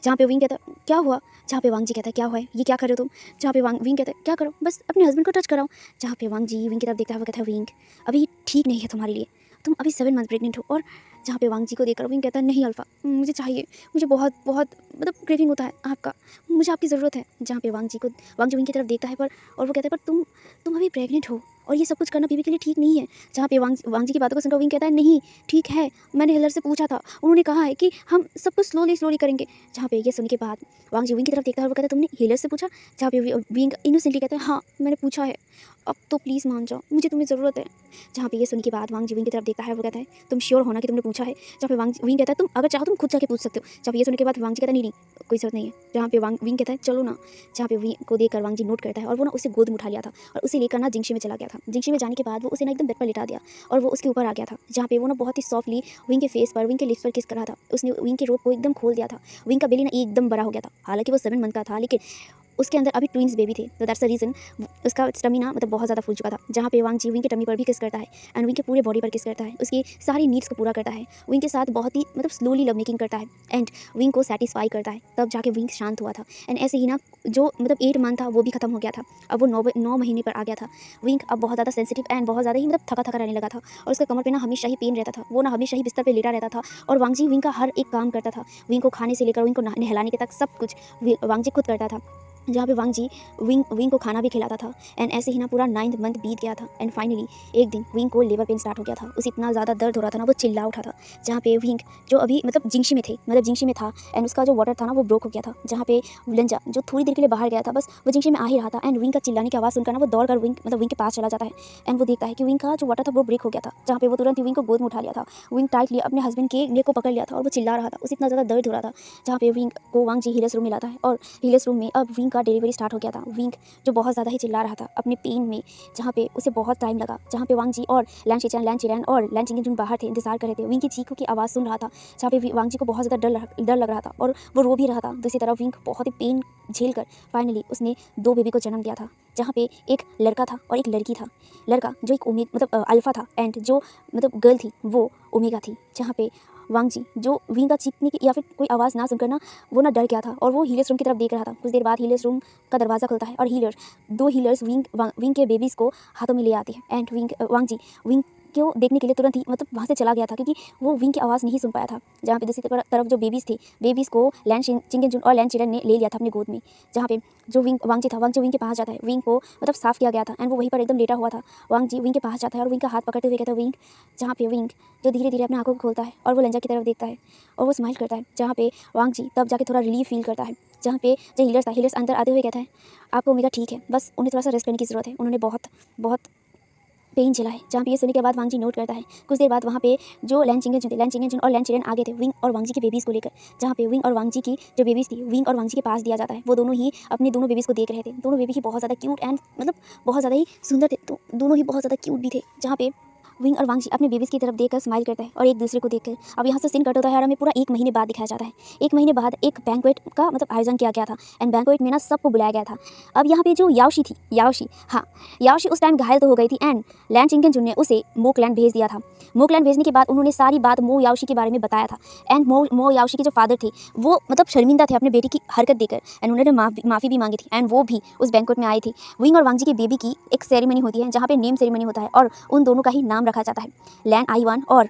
[SPEAKER 1] जहाँ पे विंग कहता है क्या हुआ, जहाँ पे वांग जी कहता है क्या हुआ है, ये क्या कर रहे हो तुम, जहाँ पे विंग कहता है क्या करो, बस अपने हस्बैंड को टच कराओ। जहाँ पे वांग जी विंग की तरफ देखता है, वो कहता है विंग अभी ठीक नहीं है तुम्हारे लिए, तुम अभी 7 मंथ प्रेग्नेंट हो। और जहाँ पे वांग जी को देखकर विंग कहता है नहीं अल्फा, मुझे चाहिए, मुझे बहुत बहुत मतलब क्रेविंग होता है आपका, मुझे आपकी ज़रूरत है। जहाँ पे वांग जी विंग की तरफ देखता है पर और वो कहता है पर तुम अभी प्रेग्नेंट हो और ये सब कुछ करना बेबी के लिए ठीक नहीं है। जहाँ पे वांग जी की बातों को सुनकर विंग कहता है नहीं ठीक है, मैंने हिलर से पूछा था, उन्होंने कहा है कि हम सब कुछ स्लोली करेंगे। जहाँ पे ये सुनने के बाद वांग जी विंग की तरफ देखता है और वो कहता है तुमने हिलर से पूछा। जहाँ पे विंग इनोसेंटली कहता है हाँ मैंने पूछा है, अब तो प्लीज़ मान जाओ, मुझे तुम्हें ज़रूरत है। जहाँ पे ये सुनने के बाद वांग जी विंग की तरफ देखता है, वो कहता है तुम श्योर होना कि तुमने पूछा है। जहाँ पे विंग कहता है तुम अगर चाहो तुम खुद जाके पूछ सकते हो। जहाँ पे ये सुनने के बाद वांग जी कहता है नहीं कोई ज़रूरत नहीं है। जहाँ पे विंग कहता है चलो ना। जहाँ पे विंग को देखकर वांग जी नोट करता है और वो ना उसे गोद में उठा लिया था और उसे लेकर ना जिंगशी में चला गया था। जिंगशी में जाने के बाद वो उसे ना एकदम बेड पर लिटा दिया और वो उसके ऊपर आ गया था। जहाँ पे वो ना बहुत ही सॉफ्टली विंग के फेस पर, विंग के लिप्स पर किस कर रहा था। उसने विंग के रोप को एकदम खोल दिया था। विंग का बेली ना एकदम बड़ा हो गया था। हालांकि वो 7 मंथ का था, लेकिन उसके अंदर अभी ट्विंस बेबी थे, तो दैट्स द रीज़न उसका स्टमिना मतलब बहुत ज़्यादा फूल चुका था। जहाँ पे वांग जी विंग के टमी पर भी किस करता है एंड विंग के पूरे बॉडी पर किस करता है, उसकी सारी नीड्स को पूरा करता है। विंग के साथ बहुत ही मतलब स्लोली लव मेकिंग करता है एंड विंग को सेटिस्फाई करता है। तब जाके विंग शांत हुआ था एंड ऐसे ही ना जो मतलब 8 मंथ था वो भी खत्म हो गया था। अब वो 9 महीने पर आ गया था। विंग अब बहुत ज़्यादा सेंसिटिव एंड बहुत ज़्यादा ही मतलब थका रहने लगा था और उसका कमर पे ना हमेशा ही पेन रहता था। वो ना हमेशा ही बिस्तर पे लेटा रहता था और वांग जी विंग का हर एक काम करता था। विंग को खाने से लेकर विंग को नहलाने के तक सब कुछ वांग जी खुद करता था। जहाँ पे वांग जी विंग को खाना भी खिलाता था एंड ऐसे ही ना पूरा 9th मंथ बीत गया था एंड फाइनली एक दिन विंग को लेबर पेन स्टार्ट हो गया था। उसे इतना ज़्यादा दर्द हो रहा था ना, वो चिल्ला उठा था। जहाँ पे विंग जो अभी मतलब जिंगशी में था एंड उसका जो वाटर था ना वो ब्रोक हो गया था। जहाँ पे लंजा जो थोड़ी देर के लिए बाहर गया था, बस वो जिंगशी में आ ही रहा था एंड विंग का चिल्लाने की आवाज़ सुनकर ना वो दौड़ कर विंग के पास चला जाता है एंड वो देखता है कि विंग का जो वाटर था वो ब्रेक हो गया था। जहाँ पे वो तुरंत ही विंग को गोद में उठा लिया था। विंग टाइटली अपने हस्बैंड के नेक को पकड़ लिया था और वो चिल्ला रहा था, उसे इतना ज़्यादा दर्द हो रहा था। जहाँ पे विंग को वांग जी हीलर्स रूम में लाता है और हीलर्स रूम में अब विंग का डिलीवरी स्टार्ट हो गया था। विंग जो बहुत ज़्यादा ही चिल्ला रहा था अपने पेन में, जहाँ पे उसे बहुत टाइम लगा। जहाँ पे वांग जी और लैन चिरैन और लैन चिंगेन बाहर थे, इंतजार कर रहे थे। विंग की चीखों की आवाज़ सुन रहा था। जहाँ पे वांग जी को बहुत ज़्यादा डर लग रहा था और वो रो भी रहा था। दूसरी तरफ विंग बहुत ही पेन झेल कर फाइनली उसने 2 बेबी को जन्म दिया था। जहाँ पे एक लड़का था और एक लड़की था। लड़का जो एक अल्फा था एंड जो मतलब गर्ल थी वो ओमेगा थी। जहाँ पे वांग जी जो विंग का चीखने की या फिर कोई आवाज़ ना सुनकर ना वो ना डर गया था और वो हीलर्स रूम की तरफ देख रहा था। कुछ देर बाद हीलर्स रूम का दरवाज़ा खुलता है और 2 हीलर्स विंग के बेबीज़ को हाथों में ले आते हैं एंड वांग जी विंग को देखने के लिए तुरंत ही मतलब वहाँ से चला गया था क्योंकि वो विंग की आवाज़ नहीं सुन पाया था। जहाँ पे दूसरी तरफ जो बेबीज़ थे, बेबीज़ को लैन चिंगेन और लैन चिरन ने ले लिया था अपनी गोद में। जहाँ पे जो वांग जी विंग के पास जाता है, विंग को मतलब साफ़ किया गया था एंड वो वहीं पर एकदम लेटा हुआ था। वांग जी विंग के पास जाता है और विंग का हाथ पकड़ते हुए कहता है विंग। जहाँ पे विंग जो धीरे धीरे अपनी आंखों को खोलता है और वो लंजा की तरफ देखता है और वो स्माइल करता है। जहाँ पे वांग जी तब जाके थोड़ा रिलीफ फील करता है। जहाँ पे जो हीलर्स अंदर आते हुए कहता है आपको ओमेगा ठीक है, बस उन्हें थोड़ा सा रेस्ट करने की ज़रूरत है, उन्होंने बहुत पेन झेला है। जहाँ पे ये सुनने के बाद वांग जी नोट करता है। कुछ देर बाद वहाँ पे जो लैन चिंगेन और लैन चिरैन आगे थे विंग और वांग जी के बेबीज़ को लेकर। जहाँ पे विंग और वांग जी की जो बेबीज़ थी विंग और वांग जी के पास दिया जाता है। वो दोनों ही अपने दोनों बेबीज़ को देख रहे थे। दोनों बेबी ही बहुत ज़्यादा क्यूट एंड मतलब बहुत ज़्यादा ही सुंदर थे, तो दोनों ही बहुत ज़्यादा क्यूट भी थे। जहाँ पे विंग और वांग जी अपने बेबीज़ की तरफ देखकर स्माइल करता है और एक दूसरे को देखकर अब यहाँ से सीन कट होता है और हमें पूरा 1 महीने बाद दिखाया जाता है। 1 महीने बाद एक बैंक्वेट का मतलब आयोजन किया गया था एंड बैंक्वेट में ना सबको बुलाया गया था। अब यहाँ पे जो याओशी उस टाइम घायल तो हो गई थी एंड लैन चिंगेन ने उसे मोकलैंड भेज दिया था। मोकलैंड भेजने के बाद उन्होंने सारी बात मो याओशी के बारे में बताया था एंड मो याओशी के जो फादर थे वो मतलब शर्मिंदा थे अपने बेटी की हरकत देकर एंड उन्होंने माफ़ी भी मांगी थी एंड वो भी उस बैंक्वेट में आई थी। विंग और वांग जी के बेबी की एक सेरेमनी होती है जहाँ पे नेम सेरेमनी होता है और उन दोनों का ही नाम रखा जाता है, लैन आईवान और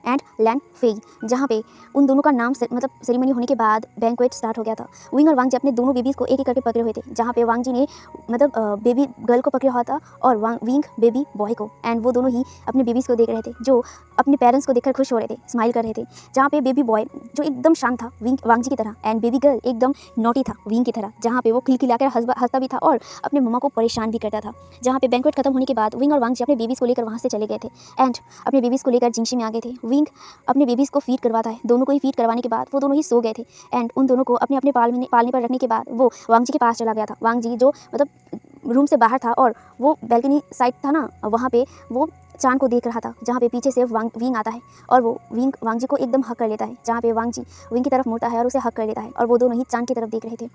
[SPEAKER 1] लैन फेई। जहाँ पे उन दोनों का नाम मतलब सेरेमनी होने के बाद बैंक्वेट स्टार्ट हो गया था। विंग और वांग जी अपने दोनों बेबीज़ को एक एक करके पकड़े हुए थे। जहाँ पे वांग जी ने मतलब बेबी गर्ल को पकड़ा हुआ था और विंग बेबी बॉय को एंड वो दोनों ही अपने बेबीज़ को देख रहे थे जो अपने पेरेंट्स को देखकर खुश हो रहे थे, स्माइल कर रहे थे। जहाँ पे बेबी बॉय जो एकदम शांत था वांगजी की तरह, एंड बेबी गर्ल एकदम नॉटी था विंग की तरह, जहाँ पे वो खिलखिलाकर हंसता भी था और अपने मम्मा को परेशान भी करता था। जहाँ पे बैंक्वेट खत्म होने के बाद विंग और वांगजी अपने बेबीज़ को लेकर वहाँ से चले गए थे एंड अपने बेबीज़ को लेकर जिंगशी में आ गए थे। विंग अपने बेबीज़ को फीड करवाता है, दोनों को ही फीड करवाने के बाद वो दोनों ही सो गए थे एंड उन दोनों को अपने अपने पालने पर रखने के बाद वो वांगजी के पास चला गया था। वांगजी जो मतलब रूम से बाहर था और वो बैल्कनी साइड था ना, वहाँ पे वो चांद को देख रहा था, जहाँ पे पीछे से विंग आता है और वो विंग वांगजी को एकदम हक कर लेता है। जहाँ पे वांगजी विंग की तरफ मुड़ता है और उसे हक कर लेता है और वो दोनों ही चांद की तरफ देख रहे थे।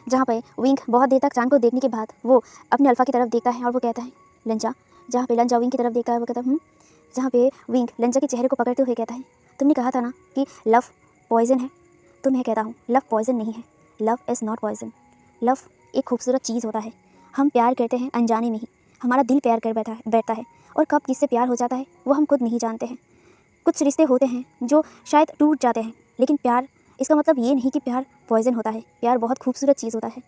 [SPEAKER 1] जहाँ पे विंग बहुत देर तक चांद को देखने के बाद वो अपने अल्फा की तरफ देखता है और वो कहता है लंजा। जहाँ पे लंजा विंग की तरफ देखता है, वो कहता है जहाँ पे विंग लंजा के चेहरे को पकड़ते हुए कहता है तुमने कहा था ना कि लव पॉइजन है, तो मैं कहता हूँ लव पॉइजन नहीं है, love is not poison. Love एक खूबसूरत चीज़ होता है, हम प्यार करते हैं अनजाने में ही, हमारा दिल प्यार कर बैठता है और कब किससे प्यार हो जाता है वो हम खुद नहीं जानते हैं। कुछ रिश्ते होते हैं जो शायद टूट जाते हैं, लेकिन प्यार इसका मतलब ये नहीं कि प्यार पॉइजन होता है। प्यार बहुत खूबसूरत चीज़ होता है।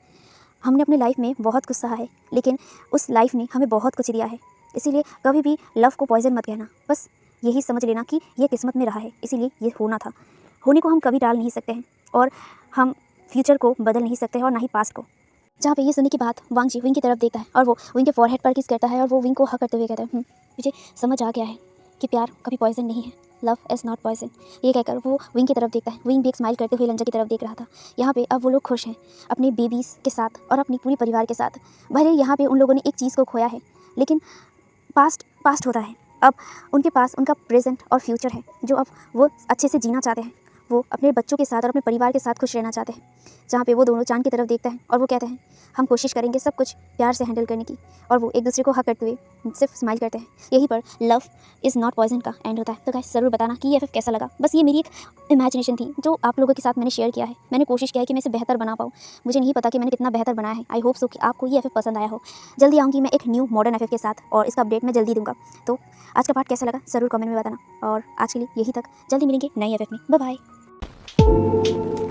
[SPEAKER 1] हमने अपनी लाइफ में बहुत कुछ सहा है, लेकिन उस लाइफ ने हमें बहुत कुछ दिया है। इसीलिए कभी भी लव को पॉइजन मत कहना, बस यही समझ लेना कि ये किस्मत में रहा है, इसीलिए ये होना था। होने को हम कभी टाल नहीं सकते हैं और हम फ्यूचर को बदल नहीं सकते हैं और ना ही पास्ट को। जहाँ पे ये सुनने के बाद वांगजी विंग की तरफ देखता है और वो विंग के फॉरहेड पर किस करता है और वो विंग को हक करते हुए कहता है मुझे समझ आ गया है कि प्यार कभी पॉइजन नहीं है, लव इज़ नॉट पॉइजन। ये कहकर वो विंग की तरफ देखता है। विंग भी एक स्माइल करते हुए लंजा की तरफ देख रहा था। यहाँ पे अब वो लोग खुश हैं अपने बेबीज़ के साथ और अपनी पूरी परिवार के साथ। भले यहाँ पे उन लोगों ने एक चीज़ को खोया है, लेकिन पास्ट होता है। अब उनके पास उनका प्रेजेंट और फ्यूचर है जो अब वो अच्छे से जीना चाहते हैं। वो अपने बच्चों के साथ और अपने परिवार के साथ खुश रहना चाहते हैं। जहाँ पे वो दोनों चांद की तरफ देखता है और वो कहते हैं हम कोशिश करेंगे सब कुछ प्यार से हैंडल करने की, और वो एक दूसरे को हक करते हुए सिर्फ स्माइल करते हैं। यहीं पर लव इज़ नॉट पॉइजन का एंड होता है। तो गाइस ज़रूर बताना कि EFF कैसा लगा। बस ये मेरी एक इमेजिनेशन थी जो आप लोगों के साथ मैंने शेयर किया है। मैंने कोशिश किया है कि मैं इसे बेहतर बना पाऊँ। मुझे नहीं पता कि मैंने कितना बेहतर बनाया है। आई होप सो कि आपको EFF पसंद आया हो। जल्दी आऊँगी मैं एक न्यू मॉडर्न FF के साथ और इसका अपडेट मैं जल्दी दूँगा। तो आज का पार्ट कैसा लगा ज़रूर कमेंट में बताना, और आज के लिए यही तक। जल्दी मिलेंगे नई FF में। Bye bye.